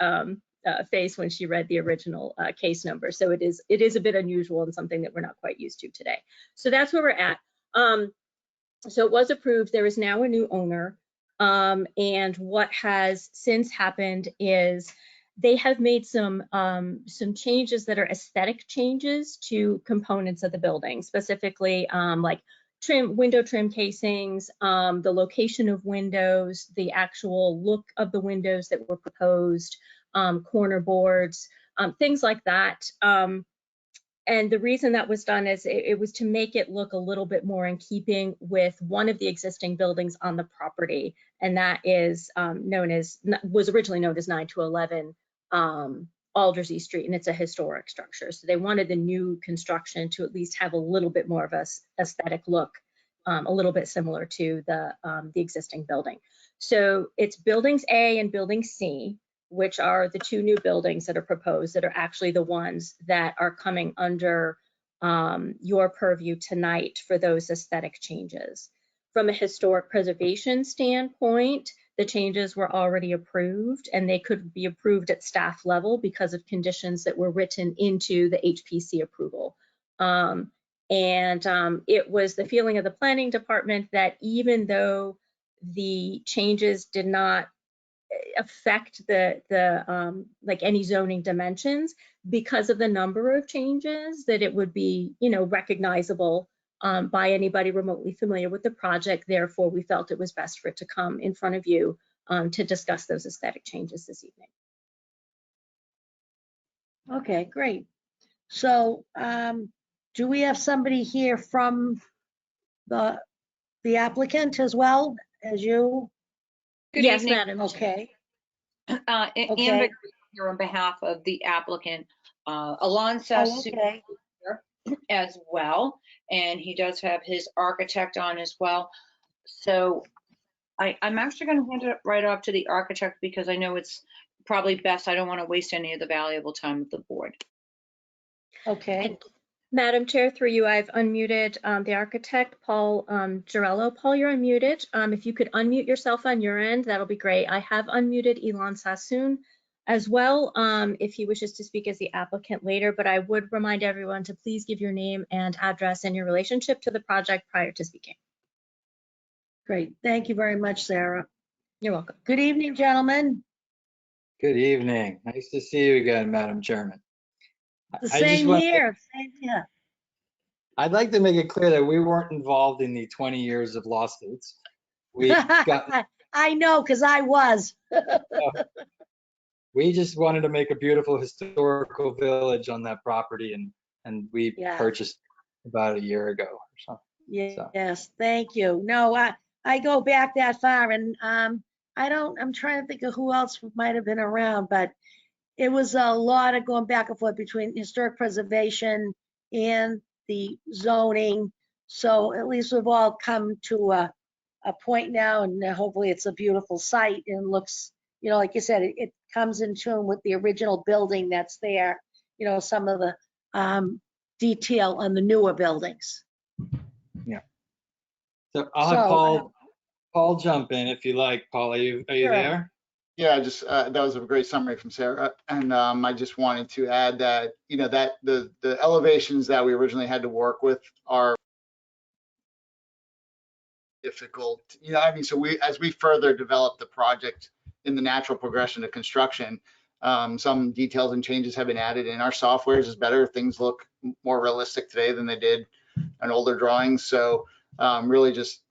[SPEAKER 6] face when she read the original case number. So it is a bit unusual and something that we're not quite used to today. So that's where we're at. So it was approved. There is now a new owner. And what has since happened is they have made some changes that are aesthetic changes to components of the building, specifically like window trim casings, the location of windows, the actual look of the windows that were proposed, corner boards, things like that. And the reason that was done is it was to make it look a little bit more in keeping with one of the existing buildings on the property, and that is was originally known as 9211 Aldersey Street, and it's a historic structure. So they wanted the new construction to at least have a little bit more of a aesthetic look, a little bit similar to the existing building. So it's buildings A and building C, which are the two new buildings that are proposed, that are actually the ones that are coming under your purview tonight for those aesthetic changes. From a historic preservation standpoint, the changes were already approved, and they could be approved at staff level because of conditions that were written into the HPC approval. It was the feeling of the planning department that even though the changes did not affect the like any zoning dimensions, because of the number of changes, that it would be, you know, recognizable by anybody remotely familiar with the project. Therefore, we felt it was best for it to come in front of you to discuss those aesthetic changes this evening.
[SPEAKER 2] Okay, great. So do we have somebody here from the applicant as well as you?
[SPEAKER 13] Good
[SPEAKER 6] Yes,
[SPEAKER 13] evening.
[SPEAKER 6] Madam Chair.
[SPEAKER 2] Okay.
[SPEAKER 13] Amber here on behalf of the applicant, Alon says
[SPEAKER 2] Okay.
[SPEAKER 13] as well, and he does have his architect on as well. So I'm actually going to hand it right off to the architect because I know it's probably best. I don't want to waste any of the valuable time of the board.
[SPEAKER 2] Okay.
[SPEAKER 6] And Madam Chair, through you, I've unmuted the architect, Paul Girello. Paul, you're unmuted. If you could unmute yourself on your end, that'll be great. I have unmuted Elon Sassoon as well, if he wishes to speak as the applicant later, but I would remind everyone to please give your name and address and your relationship to the project prior to speaking.
[SPEAKER 2] Great. Thank you very much, Sarah.
[SPEAKER 6] You're welcome.
[SPEAKER 2] Good evening, gentlemen.
[SPEAKER 14] Good evening. Nice to see you again, Madam Chairman.
[SPEAKER 2] The
[SPEAKER 14] I just
[SPEAKER 2] same
[SPEAKER 14] want-
[SPEAKER 2] here. Same here.
[SPEAKER 14] I'd like to make it clear that we weren't involved in the 20 years of lawsuits. We got,
[SPEAKER 2] I know, because I was.
[SPEAKER 14] we just wanted to make a beautiful historical village on that property, and we
[SPEAKER 2] Yeah.
[SPEAKER 14] purchased about a year ago or something.
[SPEAKER 2] Yes, thank you. No, I go back that far, and I'm trying to think of who else might have been around, but it was a lot of going back and forth between historic preservation and the zoning. So at least we've all come to a point now, and hopefully it's a beautiful site and looks, you know, like you said, it comes in tune with the original building that's there, you know, some of the detail on the newer buildings.
[SPEAKER 14] So I'll have Paul jump in if you like. Paul, are you
[SPEAKER 2] Sure.
[SPEAKER 14] there?
[SPEAKER 15] Yeah, just that was a great summary from Sarah, and I just wanted to add that, you know, that the elevations that we originally had to work with are difficult. You know, I mean, so as we further develop the project in the natural progression of construction, some details and changes have been added, and our software is better. Things look more realistic today than they did on older drawings. So really just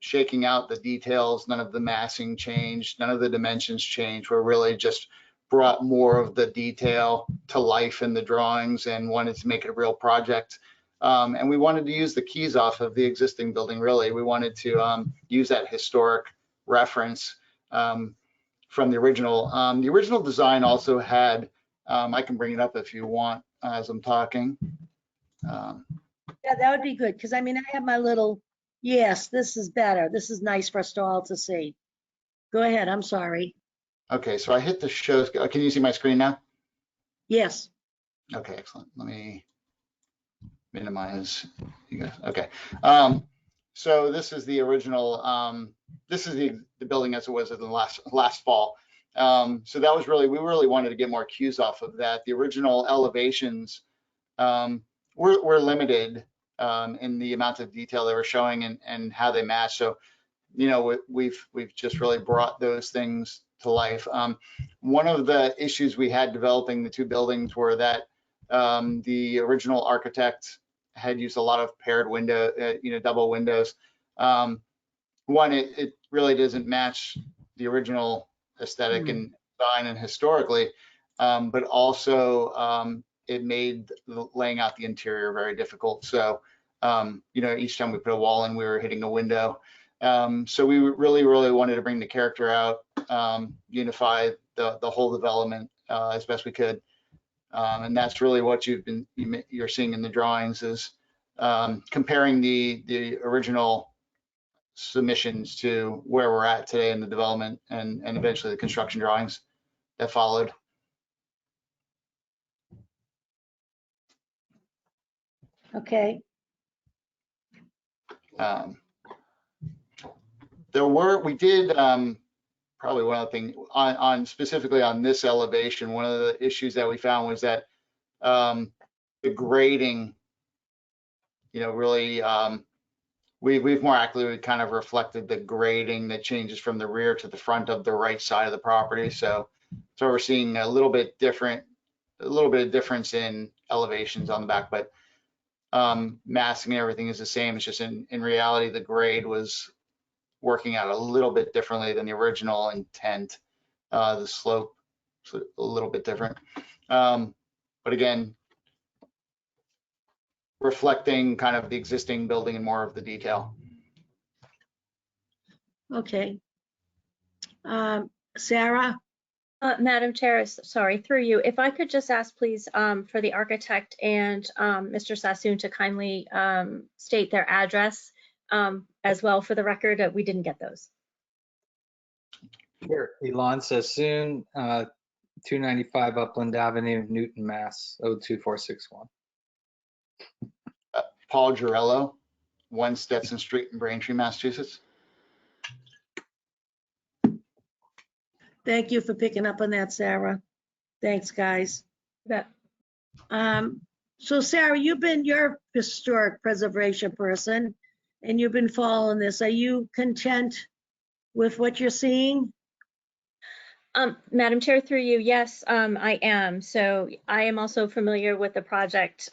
[SPEAKER 15] shaking out the details. None of the massing changed, none of the dimensions changed. We're really just brought more of the detail to life in the drawings and wanted to make it a real project. And we wanted to use the keys off of the existing building, really. We wanted to use that historic reference from the original. The original design also had, I can bring it up if you want as I'm talking.
[SPEAKER 2] Yeah, that would be good, because I mean, I have my little, yes, this is better. This is nice for us all to see. Go ahead, I'm sorry.
[SPEAKER 15] Okay, so I hit the show. Can you see my screen now?
[SPEAKER 2] Yes.
[SPEAKER 15] Okay, excellent. Let me minimize You guys, okay. So this is the original, this is the building as it was in the last fall. So that was really, we really wanted to get more cues off of that. The original elevations were limited in the amount of detail they were showing and how they match. So, you know, we've just really brought those things to life. One of the issues we had developing the two buildings were that the original architect had used a lot of paired window, you know, double windows. One, it really doesn't match the original aesthetic and design and historically, but also it made laying out the interior very difficult. So, you know, each time we put a wall in, we were hitting a window. So we really wanted to bring the character out, unify the whole development as best we could. And that's really what you're seeing in the drawings is comparing the original submissions to where we're at today in the development and eventually the construction drawings that followed.
[SPEAKER 2] Okay.
[SPEAKER 15] We did probably one of the things on specifically on this elevation, one of the issues that we found was that the grading, you know, really we've more accurately kind of reflected the grading that changes from the rear to the front of the right side of the property. So we're seeing a little bit of difference in elevations on the back, but massing and everything is the same. It's just in reality, the grade was working out a little bit differently than the original intent. The slope is a little bit different. But again, reflecting kind of the existing building and more of the detail.
[SPEAKER 2] Okay. Sarah?
[SPEAKER 6] Madam Chair, sorry, through you, if I could just ask, please, for the architect and Mr. Sassoon to kindly state their address as well for the record. We didn't get those.
[SPEAKER 14] Sure. Elon Sassoon, 295 Upland Avenue, Newton, Mass. 02461.
[SPEAKER 15] Paul Girello, 1 Stetson Street in Braintree, Massachusetts.
[SPEAKER 2] Thank you for picking up on that, Sarah. Thanks, guys.
[SPEAKER 6] Yeah.
[SPEAKER 2] So Sarah, you're a historic preservation person and you've been following this. Are you content with what you're seeing?
[SPEAKER 6] Madam Chair, through you, yes, I am. So I am also familiar with the project,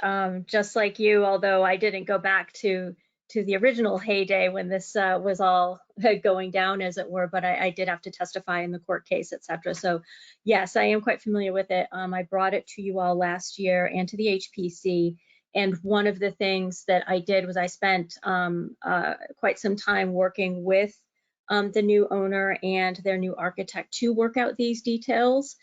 [SPEAKER 6] just like you, although I didn't go back to the original heyday when this was all going down, as it were, but I did have to testify in the court case, et cetera. So yes, I am quite familiar with it. I brought it to you all last year and to the HPC. And one of the things that I did was I spent quite some time working with the new owner and their new architect to work out these details.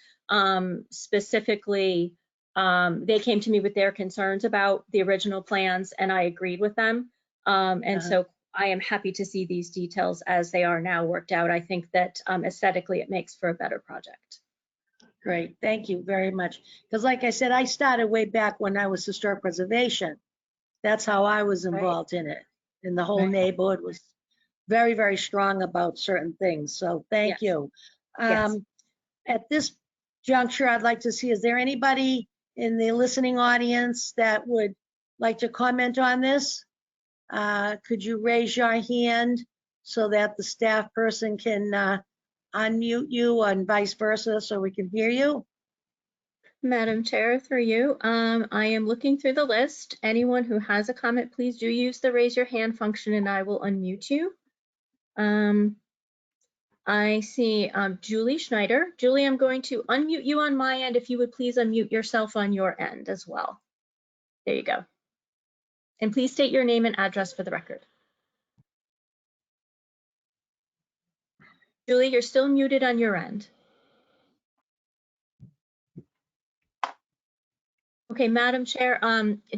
[SPEAKER 6] Specifically, they came to me with their concerns about the original plans and I agreed with them. So I am happy to see these details as they are now worked out. I think that aesthetically it makes for a better project.
[SPEAKER 2] Great, thank you very much. Because like I said, I started way back when I was historic preservation. That's how I was involved in it. And the whole neighborhood was very, very strong about certain things. So thank you.
[SPEAKER 6] Yes.
[SPEAKER 2] At this juncture, I'd like to see, is there anybody in the listening audience that would like to comment on this? Could you raise your hand so that the staff person can unmute you and vice versa so we can hear you?
[SPEAKER 6] Madam Chair, through you, I am looking through the list. Anyone who has a comment, please do use the raise your hand function and I will unmute you. I see Julie Schneider. Julie, I'm going to unmute you on my end. If you would please unmute yourself on your end as well. There you go. And please state your name and address for the record. Julie, you're still muted on your end. Okay, Madam Chair,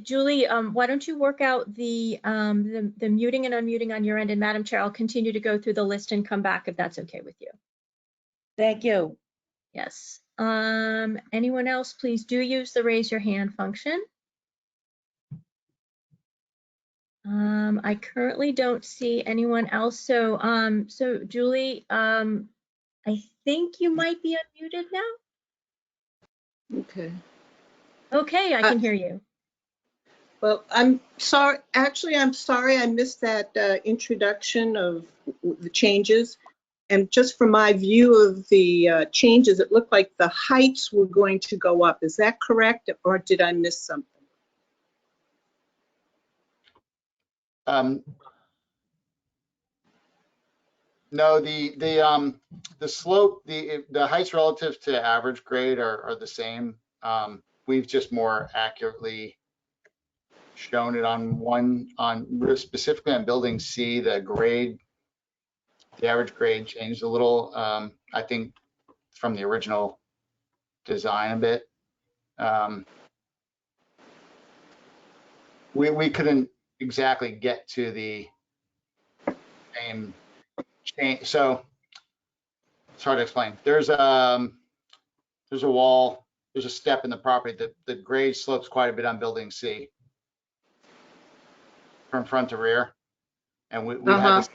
[SPEAKER 6] Julie, why don't you work out the muting and unmuting on your end, and Madam Chair, I'll continue to go through the list and come back if that's okay with you.
[SPEAKER 2] Thank you.
[SPEAKER 6] Yes. Anyone else, please do use the raise your hand function. I currently don't see anyone else. So, so Julie, I think you might be unmuted now.
[SPEAKER 16] Okay.
[SPEAKER 6] Okay, I can hear you.
[SPEAKER 16] Well, I'm sorry. Actually, I'm sorry I missed that introduction of the changes. And just from my view of the changes, it looked like the heights were going to go up. Is that correct, or did I miss something?
[SPEAKER 15] No, the slope, the heights relative to average grade are the same. We've just more accurately shown it specifically on building C, the average grade changed a little, I think from the original design a bit. We couldn't exactly get to the same change. So it's hard to explain. There's a wall, there's a step in the property that the grade slopes quite a bit on building C from front to rear. And we had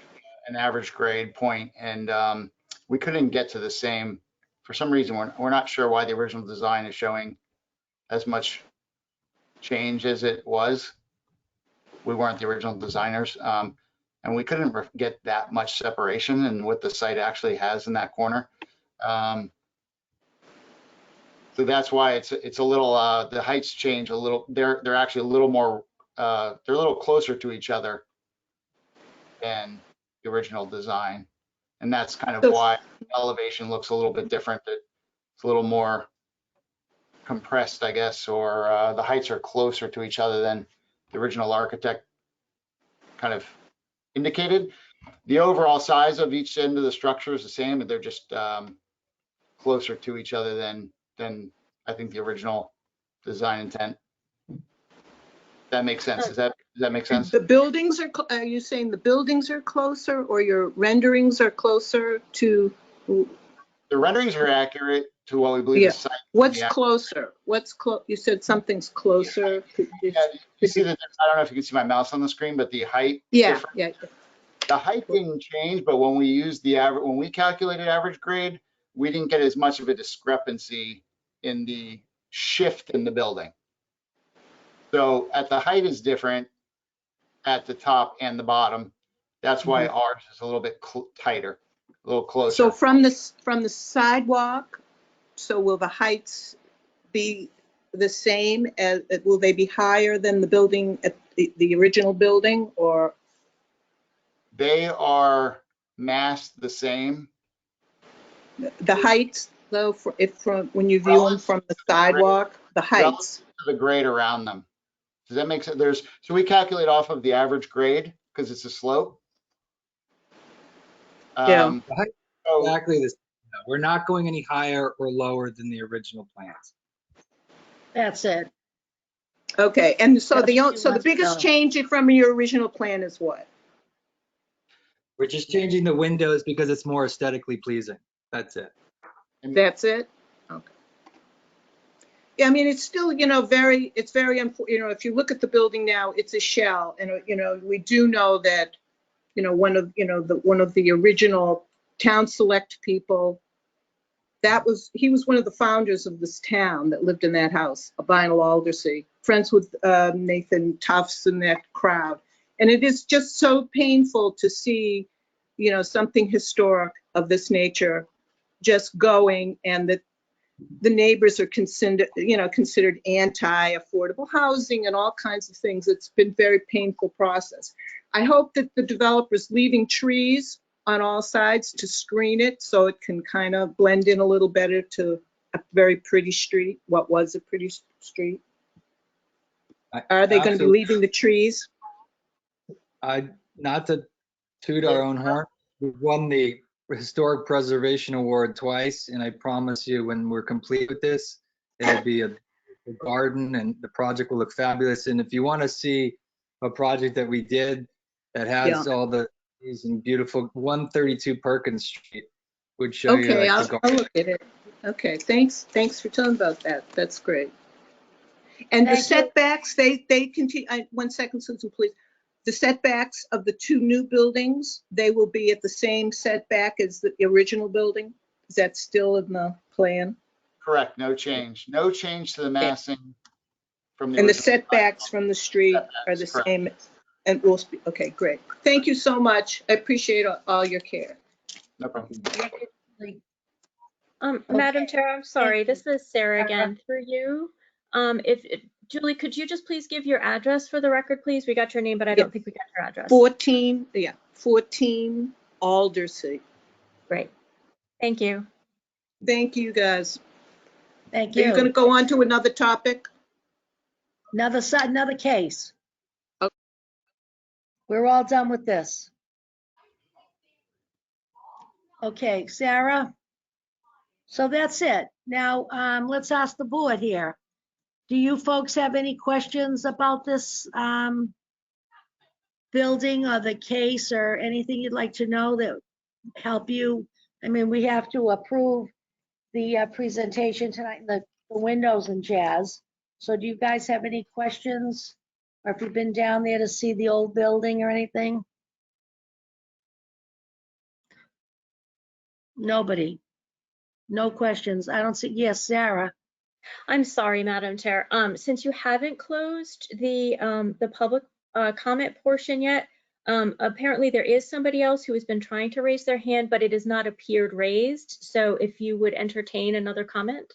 [SPEAKER 15] an average grade point, and we couldn't get to the same, for some reason, we're not sure why the original design is showing as much change as it was. We weren't the original designers, and we couldn't get that much separation and what the site actually has in that corner. So that's why it's a little, the heights change a little. They're actually a little more, they're a little closer to each other than the original design. And that's kind of why elevation looks a little bit different. It's a little more compressed, I guess, or the heights are closer to each other than the original architect kind of indicated. The overall size of each end of the structure is the same, but they're just closer to each other than I think the original design intent. That makes sense. Does that make sense?
[SPEAKER 16] The buildings are you saying the buildings are closer, or your renderings are closer to?
[SPEAKER 15] The renderings are accurate to what we believe the site.
[SPEAKER 16] What's closer? You said something's closer.
[SPEAKER 15] You see that? I don't know if you can see my mouse on the screen, but the height.
[SPEAKER 16] Yeah.
[SPEAKER 15] The height didn't change, but when we used when we calculated average grade, we didn't get as much of a discrepancy in the shift in the building. So at the height is different at the top and the bottom. That's why ours is a little bit tighter, a little closer.
[SPEAKER 16] So from the sidewalk, so will the heights be the same as, will they be higher than the building at the original building, or?
[SPEAKER 15] They are massed the same.
[SPEAKER 16] The heights, though, when you view them from the sidewalk, the heights.
[SPEAKER 15] To the grade around them. Does that make sense? So we calculate off of the average grade because it's a slope.
[SPEAKER 14] Yeah. Exactly the same. We're not going any higher or lower than the original plans.
[SPEAKER 2] That's it.
[SPEAKER 16] Okay, and so the biggest change from your original plan is what?
[SPEAKER 14] We're just changing the windows because it's more aesthetically pleasing. That's it.
[SPEAKER 16] That's it? Okay. Yeah, I mean, it's still, it's very important. If you look at the building now, it's a shell. And, we do know that, one of the original town select people, he was one of the founders of this town that lived in that house, Lionel Aldersey, friends with Nathan Tufts and that crowd. And it is just so painful to see, something historic of this nature just going, and that the neighbors are considered anti-affordable housing and all kinds of things. It's been a very painful process. I hope that the developer's leaving trees on all sides to screen it so it can kind of blend in a little better to a very pretty street, what was a pretty street. Are they going to be leaving the trees?
[SPEAKER 14] Not to toot our own horn, we've won the Historic Preservation Award twice, and I promise you when we're complete with this, it'll be a garden and the project will look fabulous. And if you want to see a project that we did that has all the and beautiful 132 Perkins Street would show you.
[SPEAKER 16] Okay, I'll look at it. Okay, thanks for telling about that. That's great. And the setbacks, they continue. 1 second, Susan, please. the setbacks of the two new buildings, they will be at the same setback as the original building? Is that still in the plan?
[SPEAKER 15] Correct, no change. No change to the massing from the
[SPEAKER 16] And the
[SPEAKER 15] original.
[SPEAKER 16] setbacks from the street are the
[SPEAKER 15] Setbacks, correct.
[SPEAKER 16] same? And we'll speak, okay, great. Thank you so much. I appreciate all your care.
[SPEAKER 15] No problem.
[SPEAKER 6] Madam Chair, I'm sorry, this is Sarah
[SPEAKER 2] Sarah.
[SPEAKER 6] again, through you. Julie, could you just please give your address for the record, please? We got your name, but I don't think we got your address.
[SPEAKER 16] 14 Aldersea.
[SPEAKER 6] Great. Thank you.
[SPEAKER 16] Thank you, guys.
[SPEAKER 2] Thank
[SPEAKER 16] Are you going to
[SPEAKER 2] you.
[SPEAKER 16] go on to another topic?
[SPEAKER 2] Another case.
[SPEAKER 16] Okay.
[SPEAKER 2] We're all done with this. Okay, Sarah? So that's it. Now, let's ask the board here. Do you folks have any questions about this building or the case or anything you'd like to know that help you? I mean, we have to approve the presentation tonight, the windows and jazz. So do you guys have any questions? Or if you've been down there to see the old building or anything? Nobody. No questions. I don't see, yes, Sarah.
[SPEAKER 6] I'm sorry, Madam Chair. Since you haven't closed the public comment portion yet, apparently there is somebody else who has been trying to raise their hand, but it has not appeared raised. So if you would entertain another comment.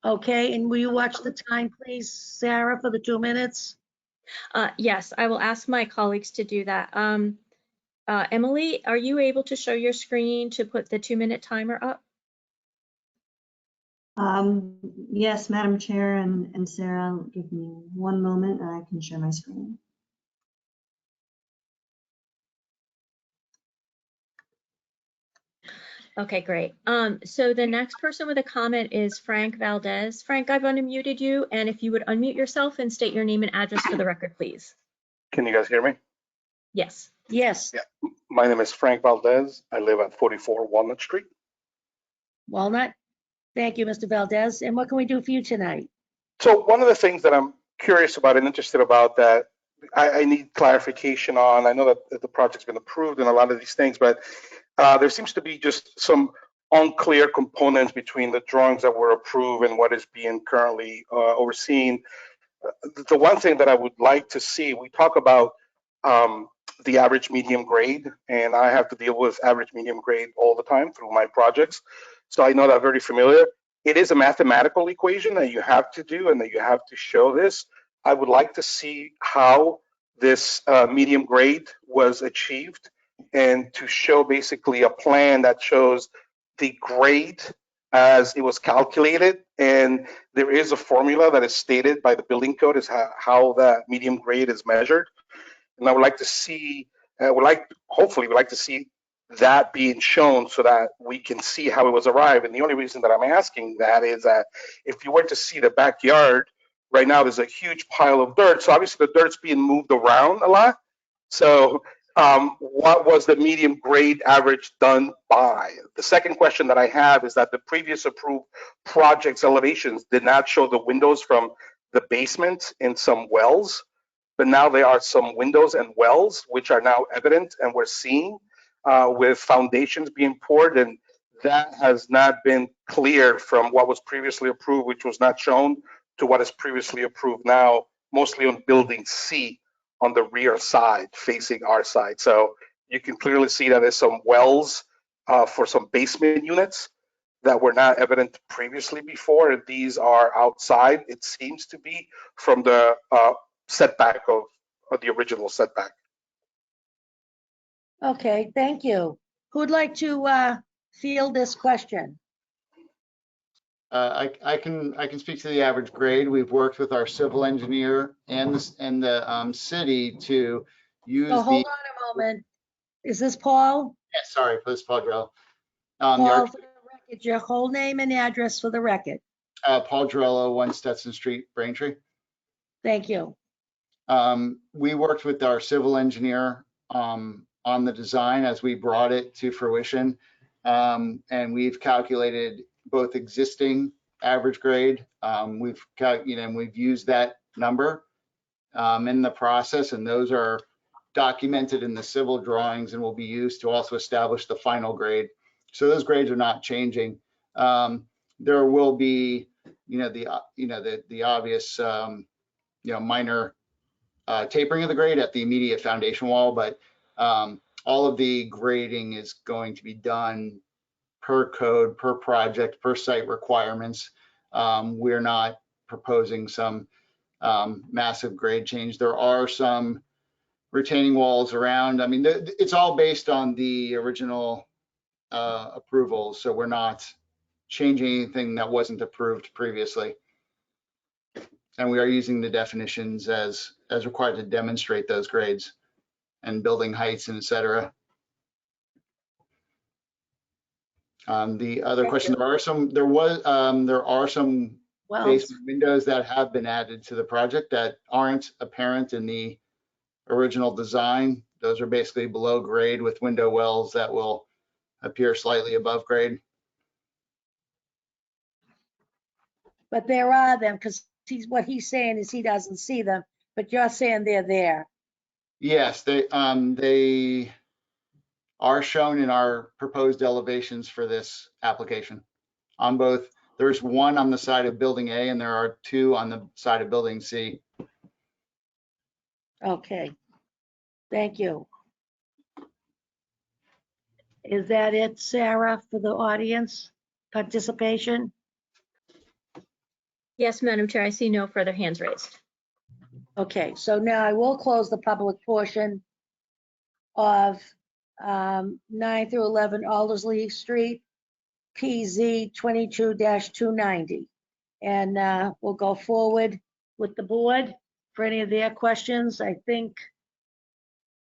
[SPEAKER 2] Okay, and will you watch the time, please, Sarah, for the 2 minutes?
[SPEAKER 6] Yes, I will ask my colleagues to do that. Emily, are you able to show your screen to put the 2-minute timer up?
[SPEAKER 1] Yes, Madam Chair and Sarah, give me one moment and I can share my screen.
[SPEAKER 6] Okay, great. So the next person with a comment is Frank Valdez. Frank, I've unmuted you, and if you would unmute yourself and state your name and address for the record, please.
[SPEAKER 17] Can you guys hear me?
[SPEAKER 6] Yes.
[SPEAKER 2] Yes.
[SPEAKER 17] Yeah. My name is Frank Valdez. I live at 44 Walnut Street.
[SPEAKER 2] Walnut. Thank you, Mr. Valdez. And what can we do for you tonight?
[SPEAKER 17] So one of the things that I'm curious about and interested about that I need clarification on, I know that the project's been approved and a lot of these things, but there seems to be just some unclear components between the drawings that were approved and what is being currently overseen. The one thing that I would like to see, we talk about the average medium grade, and I have to deal with average medium grade all the time through my projects. So I know that very familiar. It is a mathematical equation that you have to do and that you have to show this. I would like to see how this medium grade was achieved and to show basically a plan that shows the grade as it was calculated. And there is a formula that is stated by the building code as how that medium grade is measured. And I would like to see, hopefully we'd like to see that being shown so that we can see how it was arrived. And the only reason that I'm asking that is that if you were to see the backyard, right now there's a huge pile of dirt. So obviously the dirt's being moved around a lot. So what was the medium grade average done by? The second question that I have is that the previous approved projects elevations did not show the windows from the basement in some wells, but now there are some windows and wells which are now evident and we're seeing with foundations being poured, and that has not been cleared from what was previously approved, which was not shown, to what is previously approved now, mostly on building C on the rear side facing our side. So you can clearly see that there's some wells for some basement units that were not evident previously before. And these are outside, it seems to be, from the setback of the original setback.
[SPEAKER 2] Okay, thank you. Who'd like to field this question?
[SPEAKER 15] I can speak to the average grade. We've worked with our civil engineer and the city to use
[SPEAKER 2] Oh, hold on a moment. Is this Paul?
[SPEAKER 15] Yeah, sorry, for this Paul Drell.
[SPEAKER 2] Paul, for the record, your whole name and address for the record.
[SPEAKER 15] Paul Drello, 1 Stetson Street, Braintree.
[SPEAKER 2] Thank you.
[SPEAKER 15] We worked with our civil engineer on the design as we brought it to fruition, and we've calculated both existing average grade. We've used that number in the process, and those are documented in the civil drawings and will be used to also establish the final grade. So those grades are not changing. There will be, the obvious, minor tapering of the grade at the immediate foundation wall, but all of the grading is going to be done per code, per project, per site requirements. We're not proposing some massive grade change. There are some retaining walls around. I mean, it's all based on the original approval, so we're not changing anything that wasn't approved previously. And we are using the definitions as required to demonstrate those grades and building heights and et cetera. The other question, there are some basement windows that have been added to the project that aren't apparent in the original design. Those are basically below grade with window wells that will appear slightly above grade.
[SPEAKER 2] But there are them, because what he's saying is he doesn't see them, but you're saying they're there.
[SPEAKER 15] Yes, they are shown in our proposed elevations for this application. On both, there's one on the side of building A and there are two on the side of building C.
[SPEAKER 2] Okay, thank you. Is that it, Sarah, for the audience participation?
[SPEAKER 6] Yes, Madam Chair, I see no further hands raised.
[SPEAKER 2] Okay, so now I will close the public portion of 9 through 11 Aldersley Street, PZ 22-290. And we'll go forward with the board for any of their questions. I think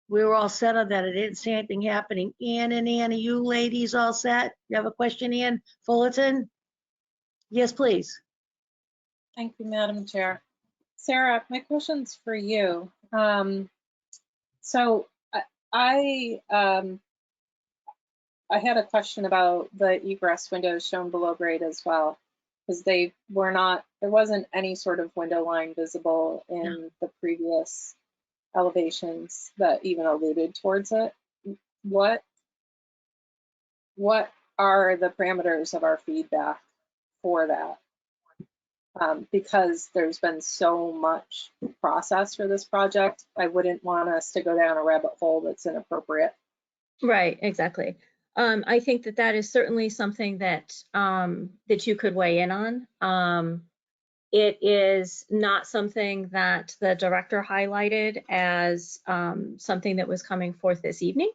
[SPEAKER 2] we were all set on that. I didn't see anything happening. Ann and Ann, are you ladies all set? You have a question, Ann Fullerton? Yes, please.
[SPEAKER 4] Thank you, Madam Chair. Sarah, my question's for you. So I had a question about the egress windows shown below grade as well, because there wasn't any sort of window line visible in the previous elevations that even alluded towards it. What are the parameters of our feedback for that? Because there's been so much process for this project, I wouldn't want us to go down a rabbit hole that's inappropriate.
[SPEAKER 6] Right, exactly. I think that is certainly something that that you could weigh in on. It is not something that the director highlighted as something that was coming forth this evening.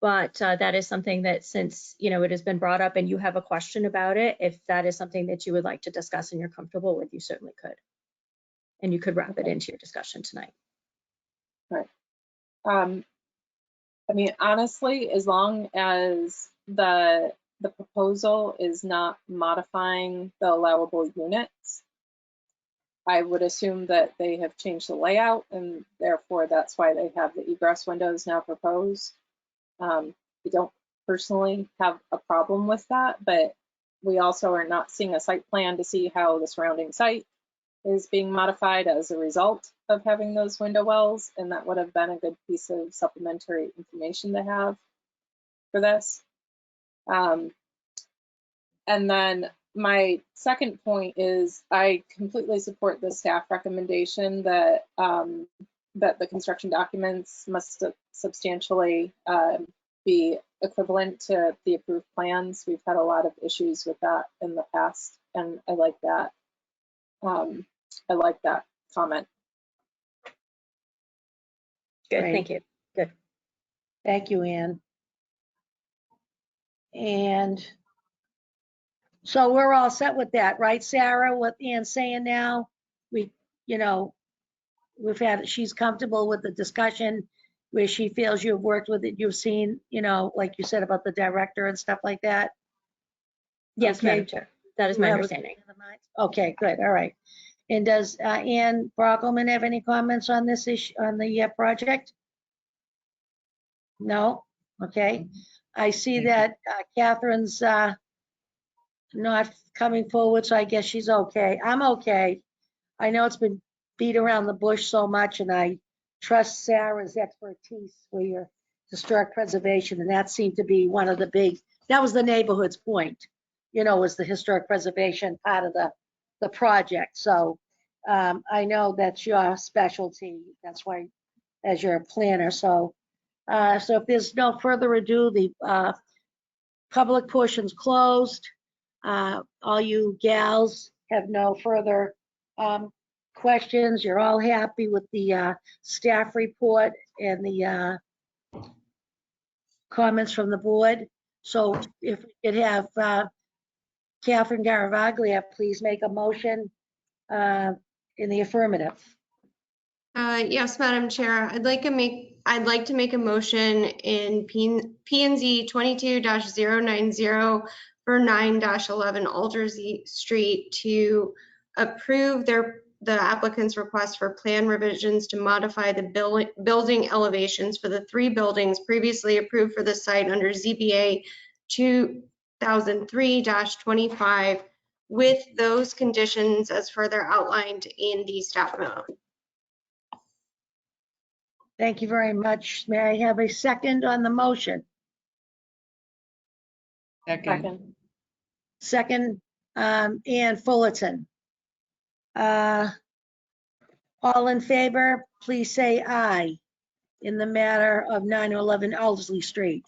[SPEAKER 6] But that is something that, since it has been brought up and you have a question about it, if that is something that you would like to discuss and you're comfortable with, you certainly could. And you could wrap it into your discussion tonight.
[SPEAKER 4] Right. I mean, honestly, as long as the proposal is not modifying the allowable units, I would assume that they have changed the layout, and therefore that's why they have the egress windows now proposed. We don't personally have a problem with that, but we also are not seeing a site plan to see how the surrounding site is being modified as a result of having those window wells, and that would have been a good piece of supplementary information to have for this. And then my second point is I completely support the staff recommendation that that the construction documents must substantially be equivalent to the approved plans. We've had a lot of issues with that in the past, and I like that. I like that comment.
[SPEAKER 6] Good,
[SPEAKER 2] Great.
[SPEAKER 6] thank you. Good.
[SPEAKER 2] Thank you, Ann. And so we're all set with that, right, Sarah? What Ann's saying now, she's comfortable with the discussion where she feels you've worked with it, you've seen, like you said about the director and stuff like that.
[SPEAKER 6] Yes,
[SPEAKER 2] Okay.
[SPEAKER 6] Madam Chair, that is my understanding.
[SPEAKER 2] Okay, good, all right. And does Ann Brockelman have any comments on this issue, on the project? No? Okay. I see that Catherine's not coming forward, so I guess she's okay. I'm okay. I know it's been beat around the bush so much, and I trust Sarah's expertise for your historic preservation, and that seemed to be one of the big, that was the neighborhood's point, was the historic preservation part of the project. So I know that's your specialty. That's why, as you're a planner. So if there's no further ado, the public portion's closed. All you gals have no further questions. You're all happy with the staff report and the comments from the board. So if we could have Catherine Garavaglia, please make a motion in the affirmative.
[SPEAKER 3] Yes, Madam Chair, I'd like to make a motion in P&Z 22-090 for 9-11 Aldersey Street to approve the applicant's request for plan revisions to modify the building elevations for the 3 buildings previously approved for the site under ZBA 2003-25 with those conditions as further outlined in the staff memo.
[SPEAKER 2] Thank you very much. May I have a second on the motion?
[SPEAKER 11] Second.
[SPEAKER 2] Second, Ann Fullerton. All in favor, please say aye in the matter of 9-11 Elderslie Street.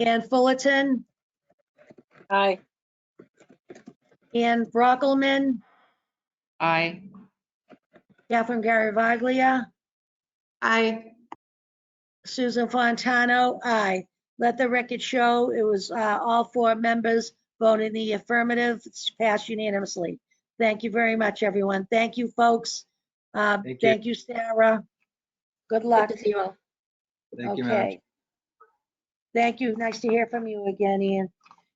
[SPEAKER 2] Ann Fullerton,
[SPEAKER 4] Aye.
[SPEAKER 2] Ann Brockelman,
[SPEAKER 11] Aye.
[SPEAKER 2] Catherine Garavaglia,
[SPEAKER 3] Aye.
[SPEAKER 2] Susan Fontano, aye. Let the record show it was all 4 members voting the affirmative. It's passed unanimously. Thank you very much, everyone. Thank you, folks. Thank you, Sarah. Good luck.
[SPEAKER 6] Good to see you all.
[SPEAKER 14] Thank you, Madam
[SPEAKER 2] Okay. Thank you. Nice to hear from you again, Ian.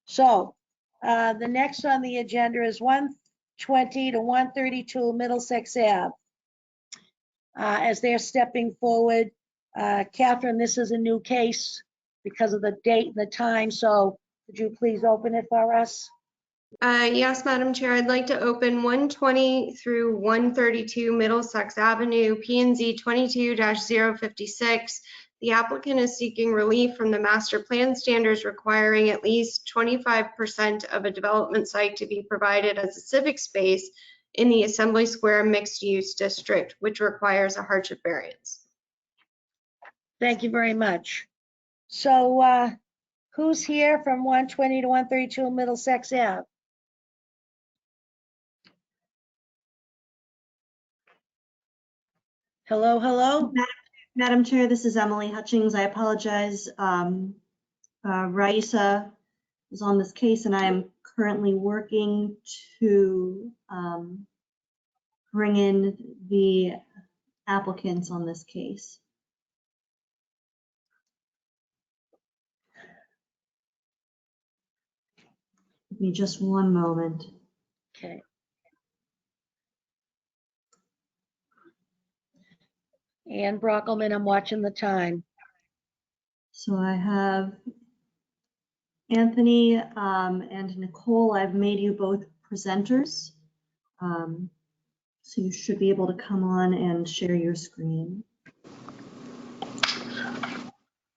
[SPEAKER 2] So the next on the agenda is 120 to 132 Middlesex Ave. As they're stepping forward, Catherine, this is a new case because of the date and the time. So could you please open it for us?
[SPEAKER 3] Yes, Madam Chair, I'd like to open 120 through 132 Middlesex Avenue, P&Z 22-056. The applicant is seeking relief from the master plan standards requiring at least 25% of a development site to be provided as a civic space in the Assembly Square mixed-use district, which requires a hardship variance.
[SPEAKER 2] Thank you very much. So who's here from 120 to 132 Middlesex Ave? Hello, hello?
[SPEAKER 1] Madam Chair, this is Emily Hutchings. I apologize. Raisa is on this case and I am currently working to bring in the applicants on this case. Give me just one moment.
[SPEAKER 2] Okay. Ann Brockelman, I'm watching the time.
[SPEAKER 1] So I have Anthony and Nicole. I've made you both presenters. So you should be able to come on and share your screen.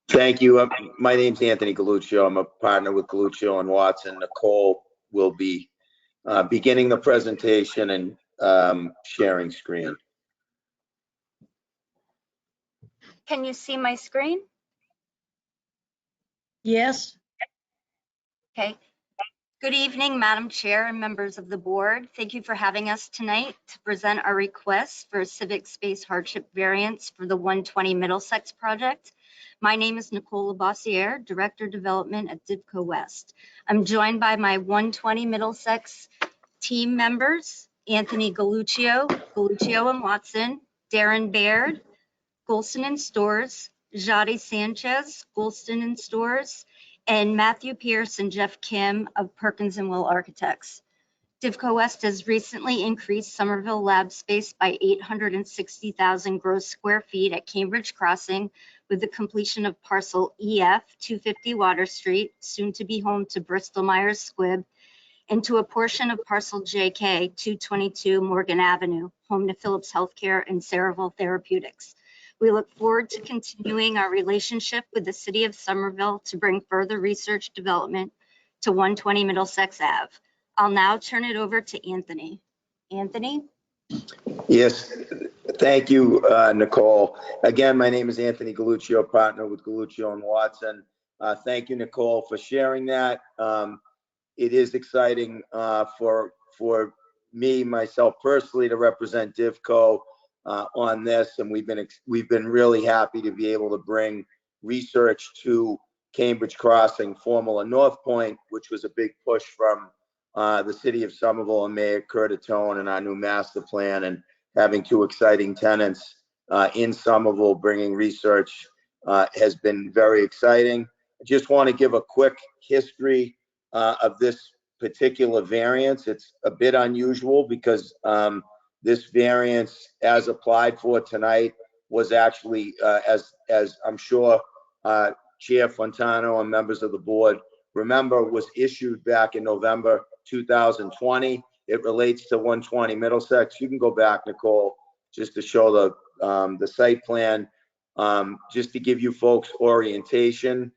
[SPEAKER 18] Thank you. My name's Anthony Galuccio. I'm a partner with Galuccio and Watson. Nicole will be beginning the presentation and sharing screen.
[SPEAKER 19] Can you see my screen?
[SPEAKER 2] Yes.
[SPEAKER 19] Okay. Good evening, Madam Chair and members of the board. Thank you for having us tonight to present our request for a civic space hardship variance for the 120 Middlesex project. My name is Nicole Labossiere, Director of Development at Divco West. I'm joined by my 120 Middlesex team members, Anthony Galuccio, Galuccio and Watson, Darren Baird, Golston and Stores, Jade Sanchez, Golston and Stores, and Matthew Pierce and Jeff Kim of Perkins and Will Architects. Divco West has recently increased Somerville lab space by 860,000 gross square feet at Cambridge Crossing with the completion of parcel EF 250 Water Street, soon to be home to Bristol Myers Squibb, and to a portion of parcel JK 222 Morgan Avenue, home to Philips Healthcare and Cerevel Therapeutics, We look forward to continuing our relationship with the City of Somerville to bring further research development to 120 Middlesex Ave. I'll now turn it over to Anthony. Anthony?
[SPEAKER 18] Yes, thank you, Nicole. Again, my name is Anthony Galuccio, partner with Galuccio and Watson. Thank you, Nicole, for sharing that. It is exciting for me, myself personally, to represent DivCo on this, and we've been really happy to be able to bring research to Cambridge Crossing, formerly North Point, which was a big push from the City of Somerville and Mayor Curtatone and our new master plan, and having two exciting tenants in Somerville bringing research has been very exciting. I just want to give a quick history of this particular variance. It's a bit unusual because this variance, as applied for tonight, was actually, as I'm sure Chair Fontano and members of the board remember, was issued back in November 2020. It relates to 120 Middlesex. You can go back, Nicole, just to show the site plan, just to give you folks orientation.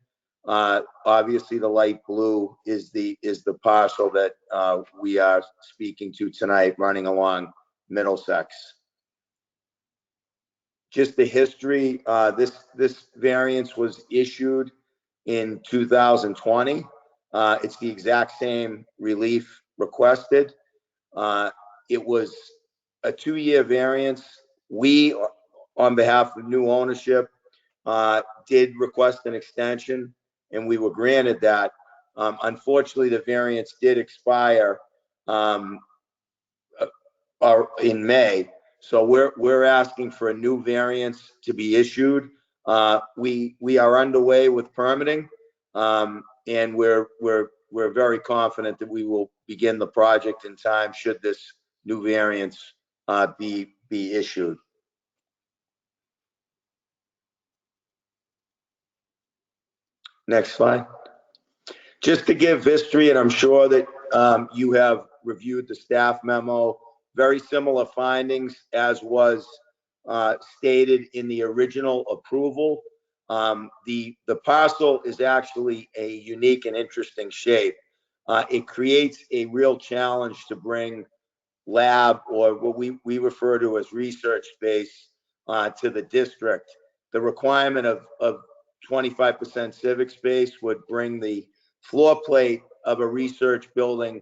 [SPEAKER 18] Obviously, the light blue is the parcel that we are speaking to tonight, running along Middlesex. Just the history, this variance was issued in 2020. It's the exact same relief requested. It was a 2-year variance. We, on behalf of new ownership, did request an extension, and we were granted that. Unfortunately, the variance did expire in May, so we're asking for a new variance to be issued. We are underway with permitting, and we're very confident that we will begin the project in time should this new variance be issued. Next slide. Just to give history, and I'm sure that you have reviewed the staff memo, very similar findings as was stated in the original approval. The parcel is actually a unique and interesting shape. It creates a real challenge to bring lab, or what we refer to as research space, to the district. The requirement of 25% civic space would bring the floor plate of a research building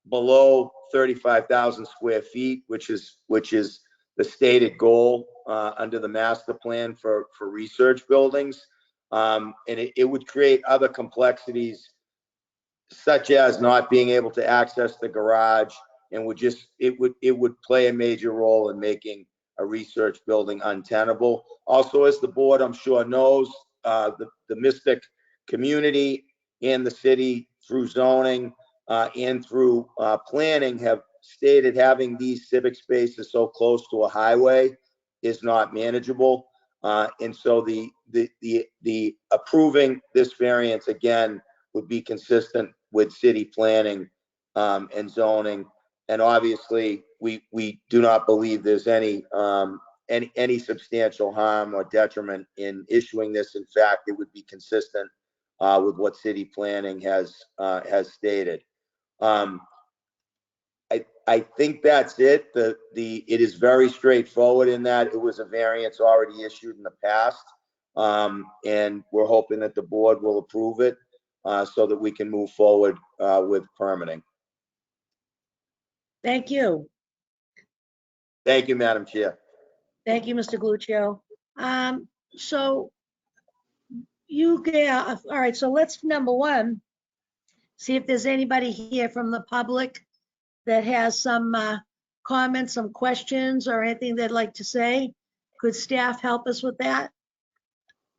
[SPEAKER 18] below 35,000 square feet, which is the stated goal under the master plan for research buildings. And it would create other complexities, such as not being able to access the garage, and it would play a major role in making a research building untenable. Also, as the board, I'm sure, knows, the Mystic community and the city, through zoning and through planning, have stated having these civic spaces so close to a highway is not manageable. And so the approving this variance, again, would be consistent with city planning and zoning. And obviously, we do not believe there's any substantial harm or detriment in issuing this. In fact, it would be consistent with what city planning has stated. I think that's it. It is very straightforward in that it was a variance already issued in the past, and we're hoping that the board will approve it so that we can move forward with permitting.
[SPEAKER 2] Thank you.
[SPEAKER 18] Thank you, Madam Chair.
[SPEAKER 2] Thank you, Mr. Galuccio. So all right, so let's, number one, see if there's anybody here from the public that has some comments, some questions, or anything they'd like to say. Could staff help us with that?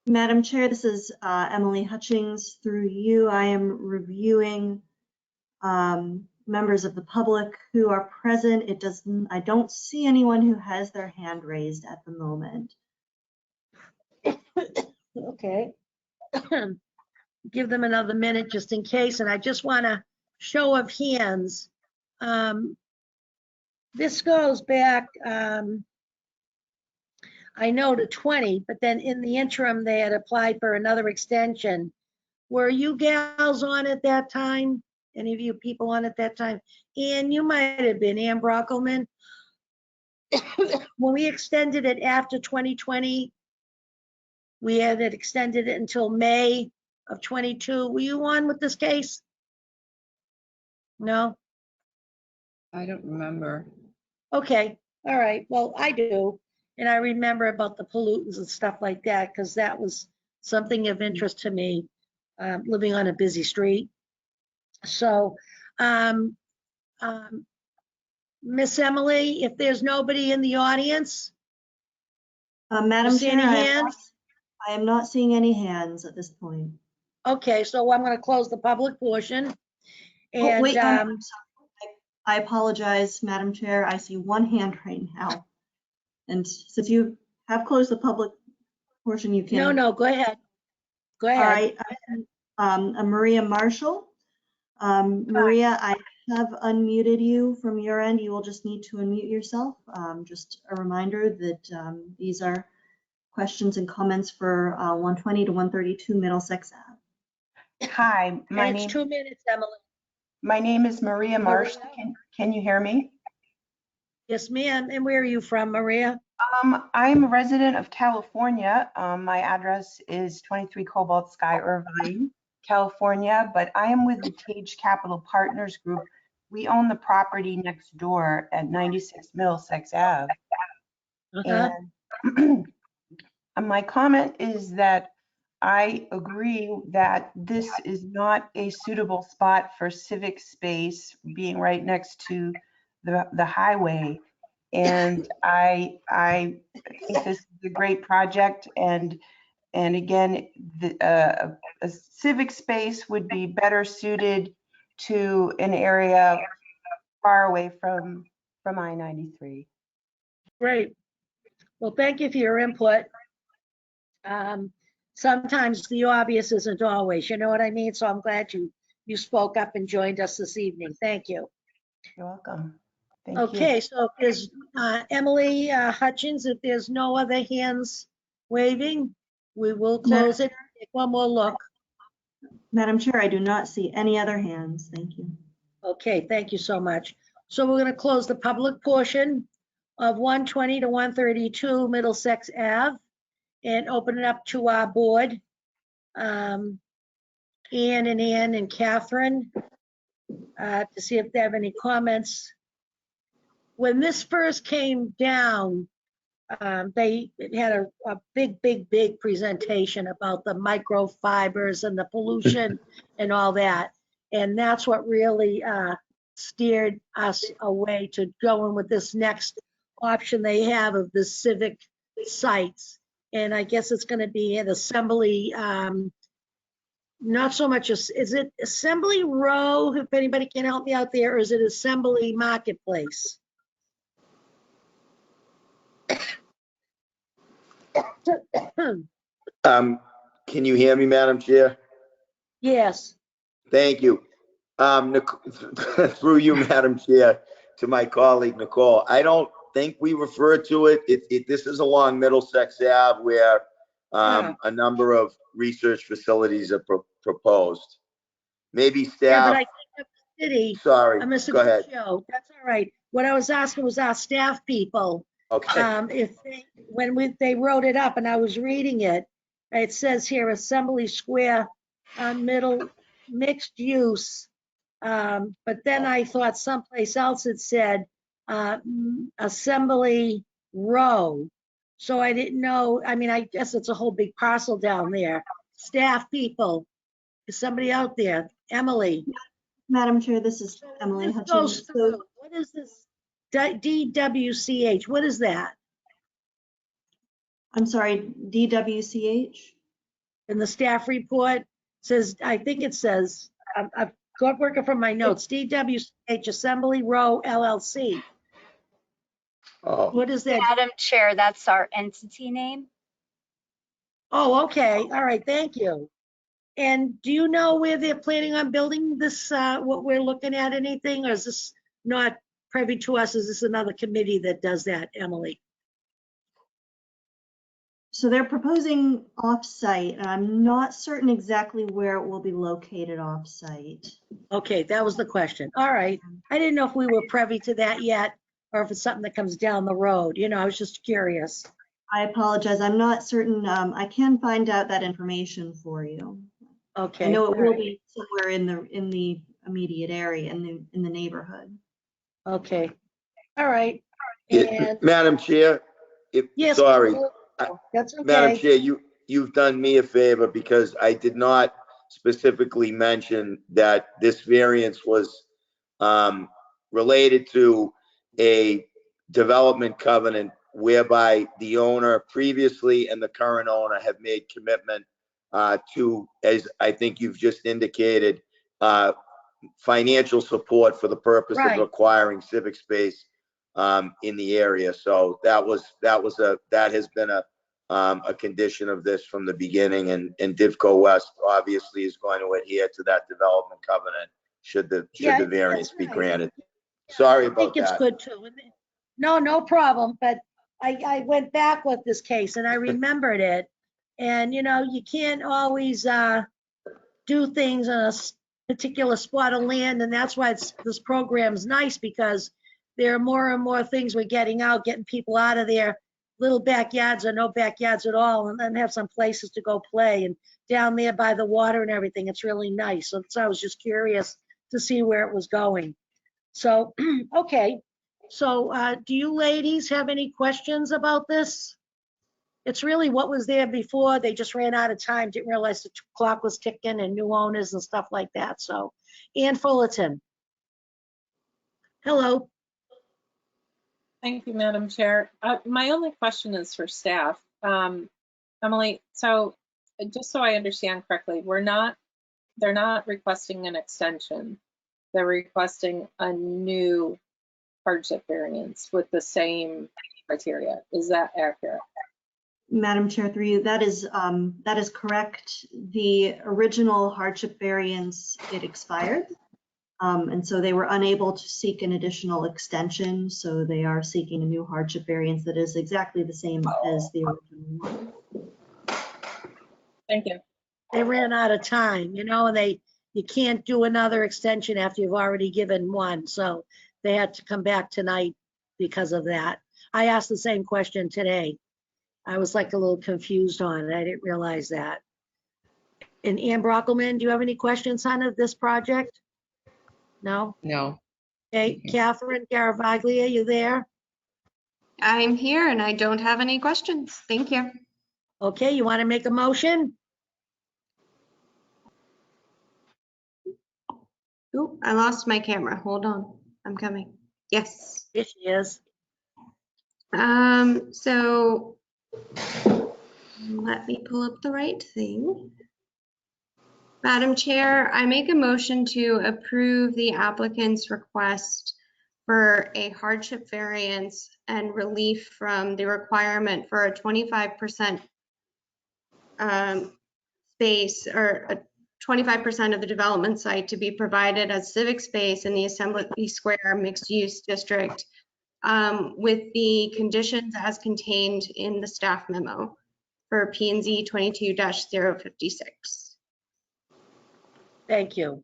[SPEAKER 1] Madam Chair, this is Emily Hutchings. Through you, I am reviewing members of the public who are present. I don't see anyone who has their hand raised at the moment.
[SPEAKER 2] Okay. Give them another minute just in case, and I just want a show of hands. This goes back, I know to 20, but then in the interim, they had applied for another extension. Were you gals on at that time? Any of you people on at that time? Ann, you might have been, Ann Brockelman. When we extended it after 2020, we had it extended it until May of 22. Were you on with this case? No?
[SPEAKER 11] I don't remember.
[SPEAKER 2] Okay, all right. Well, I do. And I remember about the pollutants and stuff like that, because that was something of interest to me, living on a busy street. So, Miss Emily, if there's nobody in the audience,
[SPEAKER 1] Madam
[SPEAKER 2] you see
[SPEAKER 1] Chair,
[SPEAKER 2] any hands?
[SPEAKER 1] I am not seeing any hands at this point.
[SPEAKER 2] Okay, so I'm going to close the public portion.
[SPEAKER 1] Oh,
[SPEAKER 2] And
[SPEAKER 1] wait, I'm sorry. I apologize, Madam Chair. I see one hand right now. And since you have closed the public portion, you can.
[SPEAKER 2] no, go ahead. Go
[SPEAKER 1] All
[SPEAKER 2] ahead.
[SPEAKER 1] right, Maria Marshall. Maria, I have unmuted you from your end. You will just need to unmute yourself. Just a reminder that these are questions and comments for 120 to 132 Middlesex Ave.
[SPEAKER 20] Hi, my
[SPEAKER 2] And it's
[SPEAKER 20] name
[SPEAKER 2] 2 minutes, Emily.
[SPEAKER 20] my name is Maria Marshall. Can you hear me?
[SPEAKER 2] Yes, ma'am. And where are you from, Maria?
[SPEAKER 20] I'm a resident of California. My address is 23 Cobalt Sky, Irvine, California, but I am with the Cage Capital Partners Group. We own the property next door at 96 Middlesex Ave. And my comment is that I agree that this is not a suitable spot for civic space, being right next to the highway. And I think this is a great project. And again, a civic space would be better suited to an area far away from I-93.
[SPEAKER 2] Great. Well, thank you for your input. Sometimes the obvious isn't always, you know what I mean? So I'm glad you spoke up and joined us this evening. Thank you.
[SPEAKER 20] You're welcome. Thank you.
[SPEAKER 2] Okay, so if there's Emily Hutchins, if there's no other hands waving, we will close it. Take one more look.
[SPEAKER 1] Madam Chair, I do not see any other hands. Thank you.
[SPEAKER 2] Okay, thank you so much. So we're going to close the public portion of 120 to 132 Middlesex Ave and open it up to our board. Ann and Catherine, to see if they have any comments. When this first came down, they had a big presentation about the microfibers and the pollution and all that. And that's what really steered us away to going with this next option they have of the civic sites. And I guess it's going to be an assembly, not so much, is it Assembly Row, if anybody can help me out there, or is it Assembly Marketplace?
[SPEAKER 18] Can you hear me, Madam Chair?
[SPEAKER 2] Yes.
[SPEAKER 18] Thank you. Through you, Madam Chair, to my colleague Nicole. I don't think we refer to it. This is along Middlesex Ave where a number of research facilities are proposed. Maybe staff.
[SPEAKER 2] Yeah, but I think the city.
[SPEAKER 18] Sorry,
[SPEAKER 2] Mr.
[SPEAKER 18] go ahead.
[SPEAKER 2] Guccio, that's all right. What I was asking was our staff people.
[SPEAKER 18] Okay.
[SPEAKER 2] If they wrote it up and I was reading it, it says here Assembly Square middle mixed use. But then I thought someplace else it said Assembly Row. So I didn't know. I mean, I guess it's a whole big parcel down there. Staff people, is somebody out there? Emily.
[SPEAKER 1] Madam Chair, this is Emily Hutchins. So,
[SPEAKER 2] what is this DWCH? What is that?
[SPEAKER 1] I'm sorry, DWCH?
[SPEAKER 2] In the staff report says, I think it says, I've got working from my notes, DWCH Assembly Row LLC.
[SPEAKER 18] Oh.
[SPEAKER 2] What is that?
[SPEAKER 19] Madam Chair, that's our entity name.
[SPEAKER 2] Oh, okay. All right. Thank you. And do you know where they're planning on building this, what we're looking at, anything, or is this not privy to us? Is this another committee that does that, Emily?
[SPEAKER 1] So they're proposing off-site, and I'm not certain exactly where it will be located off-site.
[SPEAKER 2] Okay, that was the question. All right. I didn't know if we were privy to that yet, or if it's something that comes down the road. You know, I was just curious.
[SPEAKER 1] I apologize. I'm not certain. I can find out that information for you.
[SPEAKER 2] Okay.
[SPEAKER 1] I know it
[SPEAKER 2] all
[SPEAKER 1] will
[SPEAKER 2] right.
[SPEAKER 1] be somewhere in the immediate area, in the neighborhood.
[SPEAKER 2] Okay. All right.
[SPEAKER 18] Yeah,
[SPEAKER 2] And
[SPEAKER 18] Madam Chair,
[SPEAKER 2] yes,
[SPEAKER 18] sorry,
[SPEAKER 2] that's
[SPEAKER 18] Madam
[SPEAKER 2] okay.
[SPEAKER 18] Chair, you've done me a favor because I did not specifically mention that this variance was related to a development covenant whereby the owner previously and the current owner have made commitment to, as I think you've just indicated, financial support for the purpose of
[SPEAKER 2] Right.
[SPEAKER 18] acquiring civic space in the area. So that has been a condition of this from the beginning, and Divco West obviously is going to adhere to that development covenant should the
[SPEAKER 2] Yeah,
[SPEAKER 18] variance
[SPEAKER 2] that's
[SPEAKER 18] be
[SPEAKER 2] right.
[SPEAKER 18] granted. Sorry
[SPEAKER 2] I
[SPEAKER 18] about
[SPEAKER 2] think it's
[SPEAKER 18] that.
[SPEAKER 2] good too. No problem. But I went back with this case and I remembered it. And you know, you can't always do things on a particular spot of land, and that's why this program's nice, because there are more and more things we're getting out, getting people out of their little backyards or no backyards at all, and then have some places to go play. And down there by the water and everything, it's really nice. So I was just curious to see where it was going. So, okay. So do you ladies have any questions about this? It's really what was there before. They just ran out of time, didn't realize the clock was ticking and new owners and stuff like that. So, Ann Fullerton. Hello.
[SPEAKER 4] Thank you, Madam Chair. My only question is for staff. Emily, so just so I understand correctly, they're not requesting an extension. They're requesting a new hardship variance with the same criteria. Is that accurate?
[SPEAKER 1] Madam Chair, through you, that is correct. The original hardship variance, it expired. And so they were unable to seek an additional extension. So they are seeking a new hardship variance that is exactly the same as the original one.
[SPEAKER 4] Thank you.
[SPEAKER 2] They ran out of time, you know, and you can't do another extension after you've already given one. So they had to come back tonight because of that. I asked the same question today. I was like a little confused on it. I didn't realize that. And Ann Brockelman, do you have any questions on this project? No?
[SPEAKER 11] No.
[SPEAKER 2] Okay, Catherine Garavaglia, you there?
[SPEAKER 3] I'm here and I don't have any questions. Thank you.
[SPEAKER 2] Okay, you want to make a motion?
[SPEAKER 3] Ooh, I lost my camera. Hold on. I'm coming. Yes.
[SPEAKER 2] Yes, she is.
[SPEAKER 3] So let me pull up the right thing. Madam Chair, I make a motion to approve the applicant's request for a hardship variance and relief from the requirement for a 25% space, or a 25% of the development site to be provided as civic space in the Assembly Square mixed use district, with the conditions as contained in the staff memo for P&Z 22-056.
[SPEAKER 2] Thank you.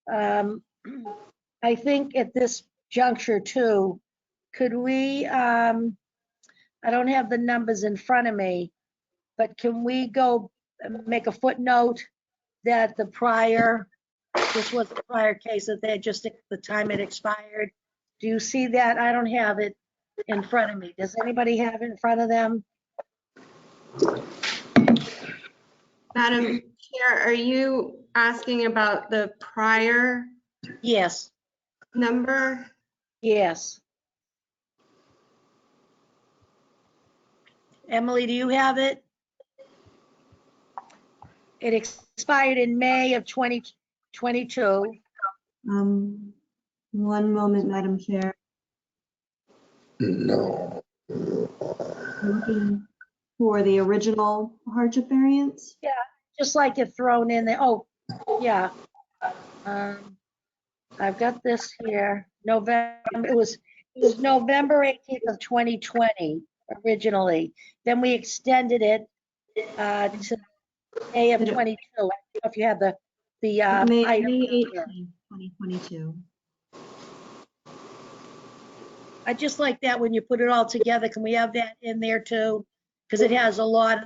[SPEAKER 2] I think at this juncture too, could we, I don't have the numbers in front of me, but can we go make a footnote that this was the prior case that they just, the time it expired? Do you see that? I don't have it in front of me. Does anybody have it in front of them?
[SPEAKER 3] Madam Chair, are you asking about the prior?
[SPEAKER 2] Yes.
[SPEAKER 3] Number?
[SPEAKER 2] Yes. Emily, do you have it? It expired in May of 2022.
[SPEAKER 1] One moment, Madam Chair.
[SPEAKER 18] No.
[SPEAKER 1] Looking for the original hardship variance?
[SPEAKER 2] Yeah, just like it thrown in there. Oh, yeah. I've got this here. November, it was November 18th of 2020, originally. Then we extended it to May of 22. I don't know if you have the
[SPEAKER 1] May
[SPEAKER 2] item
[SPEAKER 1] 18th,
[SPEAKER 2] number.
[SPEAKER 1] 2022.
[SPEAKER 2] I just like that when you put it all together. Can we have that in there too? Because it has a lot of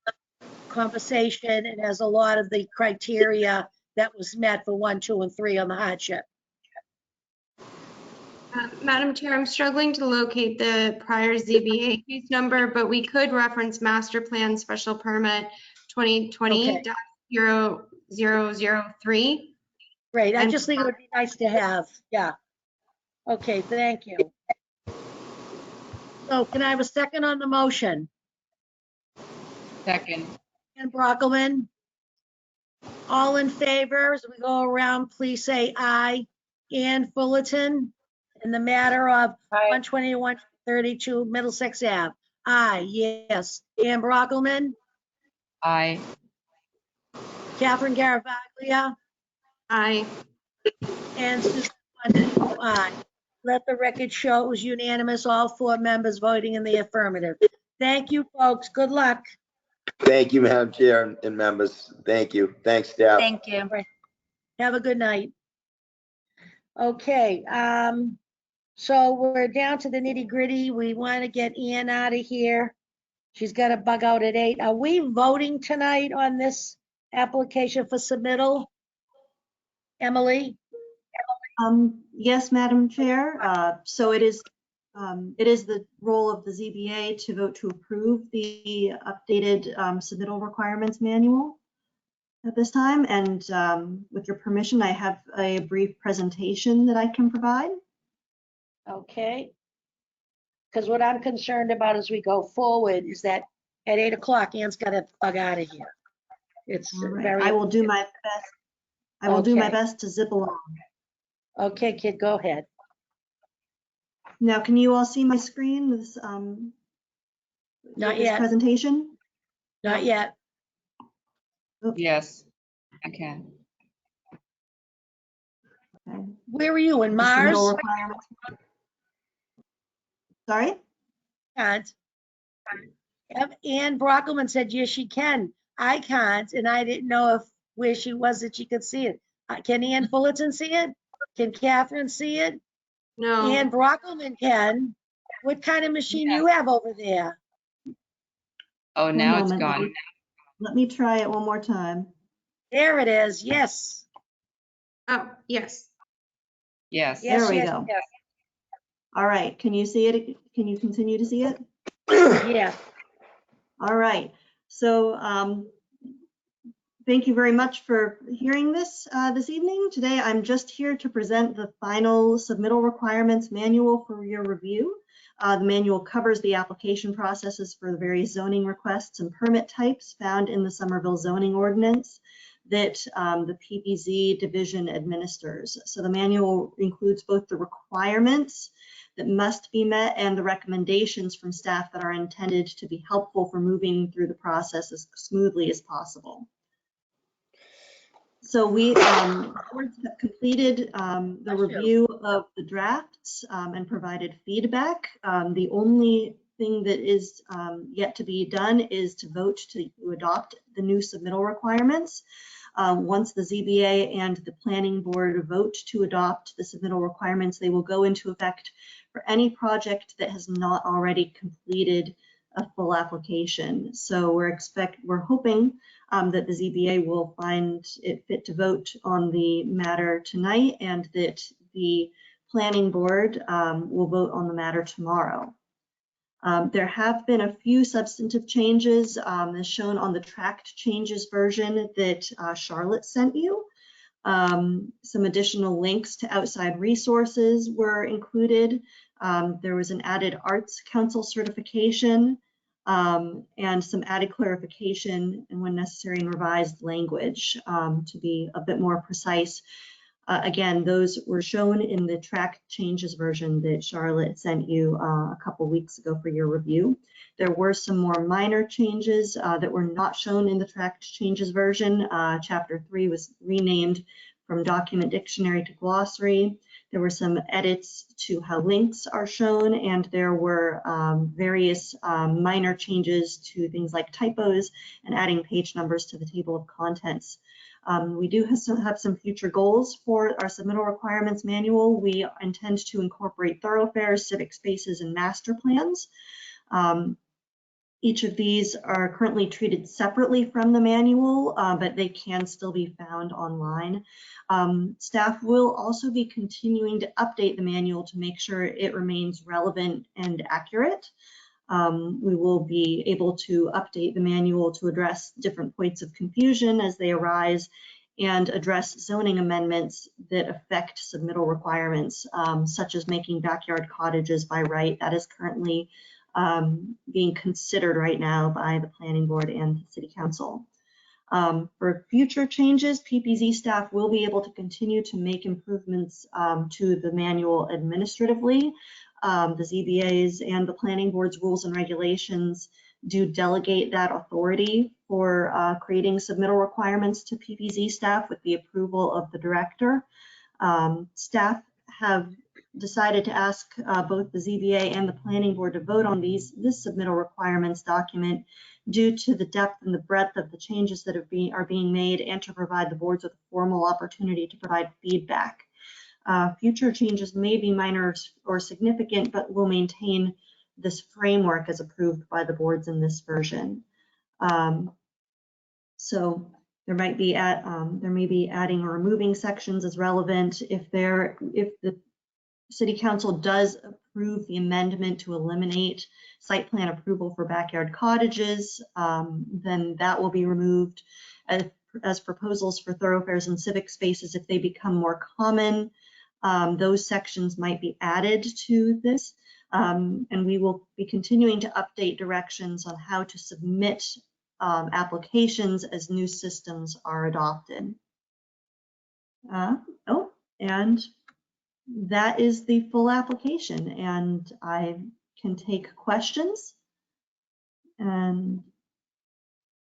[SPEAKER 2] the conversation. It has a lot of the criteria that was met for 1, 2, and 3 on the hardship.
[SPEAKER 3] Madam Chair, I'm struggling to locate the prior ZBA case number, but we could reference master plan special permit 2020-0003.
[SPEAKER 2] Great. I
[SPEAKER 3] And-
[SPEAKER 2] just think it would be nice to have. Yeah. Okay, thank you. So can I have a second on the motion?
[SPEAKER 11] Second.
[SPEAKER 2] And Brockelman? All in favor, as we go around, please say aye. Ann Fullerton, in the matter of 121-32 Middlesex Ave. Aye, yes. Ann Brockelman?
[SPEAKER 11] Aye.
[SPEAKER 2] Catherine Garavaglia?
[SPEAKER 3] Aye.
[SPEAKER 2] And Susan Wonderful, aye. Let the record show it was unanimous, all 4 members voting in the affirmative. Thank you, folks. Good luck.
[SPEAKER 18] Thank you, Madam Chair and members. Thank you. Thanks, staff.
[SPEAKER 19] Thank you.
[SPEAKER 2] Have a good night. Okay, so we're down to the nitty gritty. We want to get Ann out of here. She's got to bug out at 8. Are we voting tonight on this application for submittal? Emily?
[SPEAKER 1] Yes, Madam Chair. So it is the role of the ZBA to vote to approve the updated submittal requirements manual at this time. And with your permission, I have a brief presentation that I can provide.
[SPEAKER 2] Okay. Because what I'm concerned about as we go forward is that at 8 o'clock, Ann's got to bug out of here. It's
[SPEAKER 1] All right.
[SPEAKER 2] very.
[SPEAKER 1] I will do my best. I will do my
[SPEAKER 2] Okay.
[SPEAKER 1] best to zip along.
[SPEAKER 2] Okay, kid, go ahead.
[SPEAKER 1] Now, can you all see my screen with this,
[SPEAKER 2] Not
[SPEAKER 1] this
[SPEAKER 2] yet.
[SPEAKER 1] presentation?
[SPEAKER 2] Not yet.
[SPEAKER 11] Yes, I can.
[SPEAKER 1] Okay.
[SPEAKER 2] Where are you, in
[SPEAKER 1] The submittal
[SPEAKER 2] Mars?
[SPEAKER 1] requirements. Sorry?
[SPEAKER 2] Can't. Ann Brockelman said, yes, she can. I can't, and I didn't know if where she was that she could see it. Can Ann Fullerton see it? Can Catherine see it?
[SPEAKER 3] No.
[SPEAKER 2] Ann Brockelman can. What kind of machine you have over there?
[SPEAKER 11] Oh,
[SPEAKER 1] One
[SPEAKER 11] now it's
[SPEAKER 1] moment.
[SPEAKER 11] gone.
[SPEAKER 1] Let me try it one more time.
[SPEAKER 2] There it is, yes.
[SPEAKER 3] Oh, yes.
[SPEAKER 11] Yes.
[SPEAKER 2] Yes,
[SPEAKER 1] There we
[SPEAKER 2] yes,
[SPEAKER 1] go.
[SPEAKER 2] yes.
[SPEAKER 1] All right, can you see it? Can you continue to see it?
[SPEAKER 2] Yeah.
[SPEAKER 1] All right, so thank you very much for hearing this this evening. Today, I'm just here to present the final submittal requirements manual for your review. The manual covers the application processes for the various zoning requests and permit types found in the Somerville zoning ordinance that the PBZ division administers. So the manual includes both the requirements that must be met and the recommendations from staff that are intended to be helpful for moving through the process as smoothly as possible. So we boards have completed the review of the drafts and provided feedback. The only thing that is yet to be done is to vote to adopt the new submittal requirements. Once the ZBA and the planning board vote to adopt the submittal requirements, they will go into effect for any project that has not already completed a full application. So we're hoping that the ZBA will find it fit to vote on the matter tonight and that the planning board will vote on the matter tomorrow. There have been a few substantive changes as shown on the tracked changes version that Charlotte sent you. Some additional links to outside resources were included. There was an added Arts Council certification and some added clarification and when necessary and revised language to be a bit more precise. Again, those were shown in the track changes version that Charlotte sent you a couple weeks ago for your review. There were some more minor changes that were not shown in the track changes version. Chapter 3 was renamed from document dictionary to glossary. There were some edits to how links are shown, and there were various minor changes to things like typos and adding page numbers to the table of contents. We do have some future goals for our submittal requirements manual. We intend to incorporate thoroughfares, civic spaces, and master plans. Each of these are currently treated separately from the manual, but they can still be found online. Staff will also be continuing to update the manual to make sure it remains relevant and accurate. We will be able to update the manual to address different points of confusion as they arise and address zoning amendments that affect submittal requirements, such as making backyard cottages by right. That is currently being considered right now by the planning board and the city council. For future changes, PPZ staff will be able to continue to make improvements to the manual administratively. The ZBAs and the planning board's rules and regulations do delegate that authority for creating submittal requirements to PPZ staff with the approval of the director. Staff have decided to ask both the ZBA and the planning board to vote on this submittal requirements document due to the depth and the breadth of the changes that are being made, and to provide the boards with a formal opportunity to provide feedback. Future changes may be minor or significant, but will maintain this framework as approved by the boards in this version. So there may be adding or removing sections as relevant. If the City Council does approve the amendment to eliminate site plan approval for backyard cottages, then that will be removed. As proposals for thoroughfares and civic spaces, if they become more common, those sections might be added to this. And we will be continuing to update directions on how to submit applications as new systems are adopted. And that is the full application, and I can take questions. And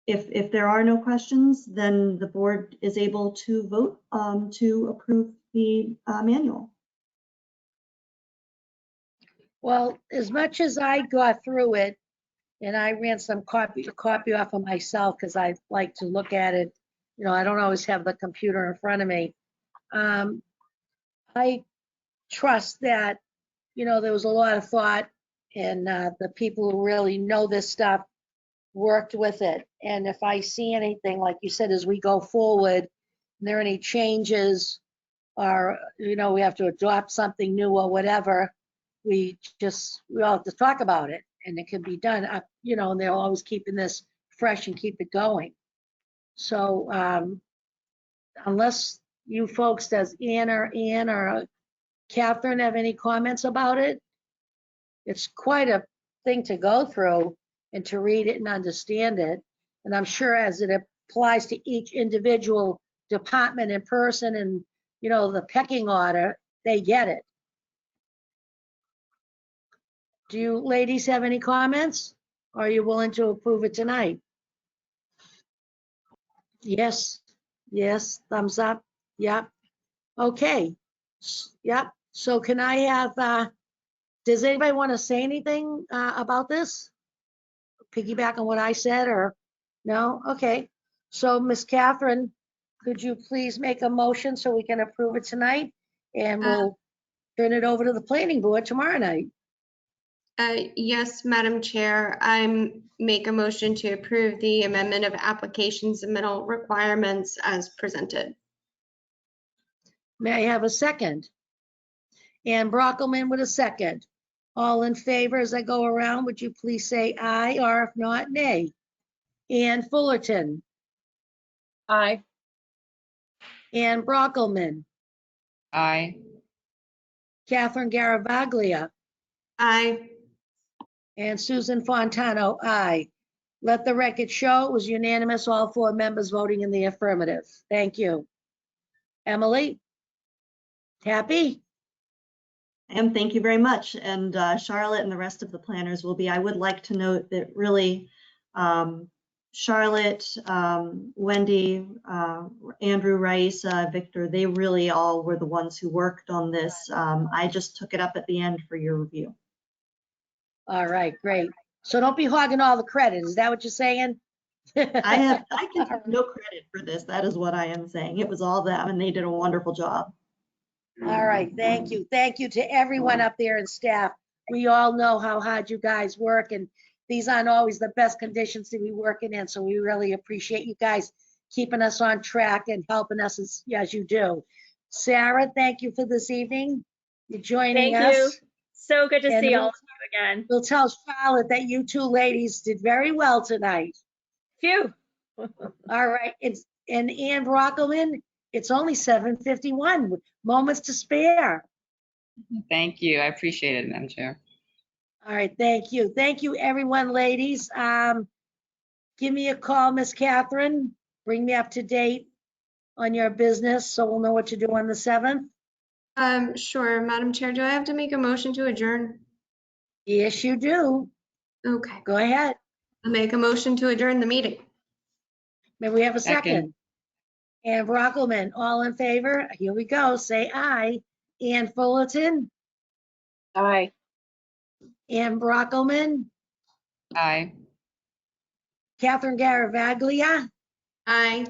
[SPEAKER 1] if there are no questions, then the board is able to vote to approve the manual.
[SPEAKER 2] Well, as much as I got through it, and I ran some copy off of myself because I like to look at it, you know, I don't always have the computer in front of me. I trust that, you know, there was a lot of thought, and the people who really know this stuff worked with it. And if I see anything, like you said, as we go forward, and there are any changes, or, you know, we have to adopt something new or whatever, we all have to talk about it, and it can be done, you know, and they're always keeping this fresh and keep it going. So unless you folks, does Ann or Catherine have any comments about it? It's quite a thing to go through and to read it and understand it. And I'm sure as it applies to each individual department and person and, you know, the pecking order, they get it. Do you ladies have any comments? Or are you willing to approve it tonight? Yes, yes, thumbs up, yep. Okay, yep. So can I have, does anybody want to say anything about this? Piggyback on what I said, or no? Okay, so Miss Catherine, could you please make a motion so we can approve it tonight? And we'll turn it over to the planning board tomorrow night.
[SPEAKER 3] Yes, Madam Chair, I make a motion to approve the amendment of application submittal requirements as presented.
[SPEAKER 2] May I have a second? Ann Brockelman with a second. All in favor as I go around, would you please say aye, or if not, nay? Ann Fullerton.
[SPEAKER 4] Aye.
[SPEAKER 2] Ann Brockelman.
[SPEAKER 11] Aye.
[SPEAKER 2] Catherine Garavaglia.
[SPEAKER 3] Aye.
[SPEAKER 2] And Susan Fontano, aye. Let the record show it was unanimous, all 4 members voting in the affirmative. Thank you. Emily, happy?
[SPEAKER 1] And thank you very much. And Charlotte and the rest of the planners will be. I would like to note that really Charlotte, Wendy, Andrew, Raisa, Victor, they really all were the ones who worked on this. I just took it up at the end for your review.
[SPEAKER 2] All right, great. So don't be hogging all the credit. Is that what you're saying?
[SPEAKER 1] I can take no credit for this. That is what I am saying. It was all them and they did a wonderful job.
[SPEAKER 2] All right, thank you. Thank you to everyone up there and staff. We all know how hard you guys work, and these aren't always the best conditions to be working in, so we really appreciate you guys keeping us on track and helping us as you do. Sarah, thank you for this evening. You're joining
[SPEAKER 6] Thank you.
[SPEAKER 2] us.
[SPEAKER 6] So good to
[SPEAKER 2] And
[SPEAKER 6] see
[SPEAKER 2] we'll-
[SPEAKER 6] all of you again.
[SPEAKER 2] We'll tell Charlotte that you two ladies did very well tonight.
[SPEAKER 6] Phew.
[SPEAKER 2] All right, and Ann Brockelman, it's only 7:51, moments to spare.
[SPEAKER 11] Thank you. I appreciate it, Madam Chair.
[SPEAKER 2] All right, thank you. Thank you, everyone, ladies. Give me a call, Miss Catherine. Bring me up to date on your business so we'll know what to do on the 7th.
[SPEAKER 3] Sure, Madam Chair, do I have to make a motion to adjourn?
[SPEAKER 2] Yes, you do.
[SPEAKER 3] Okay,
[SPEAKER 2] Go ahead.
[SPEAKER 3] I'll make a motion to adjourn the meeting.
[SPEAKER 2] May we have a second?
[SPEAKER 11] Second.
[SPEAKER 2] Ann Brockelman, all in favor? Here we go. Say aye. Ann Fullerton,
[SPEAKER 4] Aye.
[SPEAKER 2] Ann Brockelman,
[SPEAKER 11] Aye.
[SPEAKER 2] Catherine Garavaglia,
[SPEAKER 3] Aye.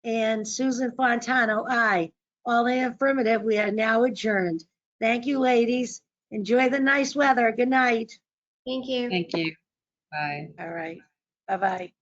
[SPEAKER 2] and Susan Fontano, aye. All in affirmative, we are now adjourned. Thank you, ladies. Enjoy the nice weather. Good night.
[SPEAKER 3] Thank you.
[SPEAKER 11] Thank you. Bye.
[SPEAKER 2] All right. Bye-bye.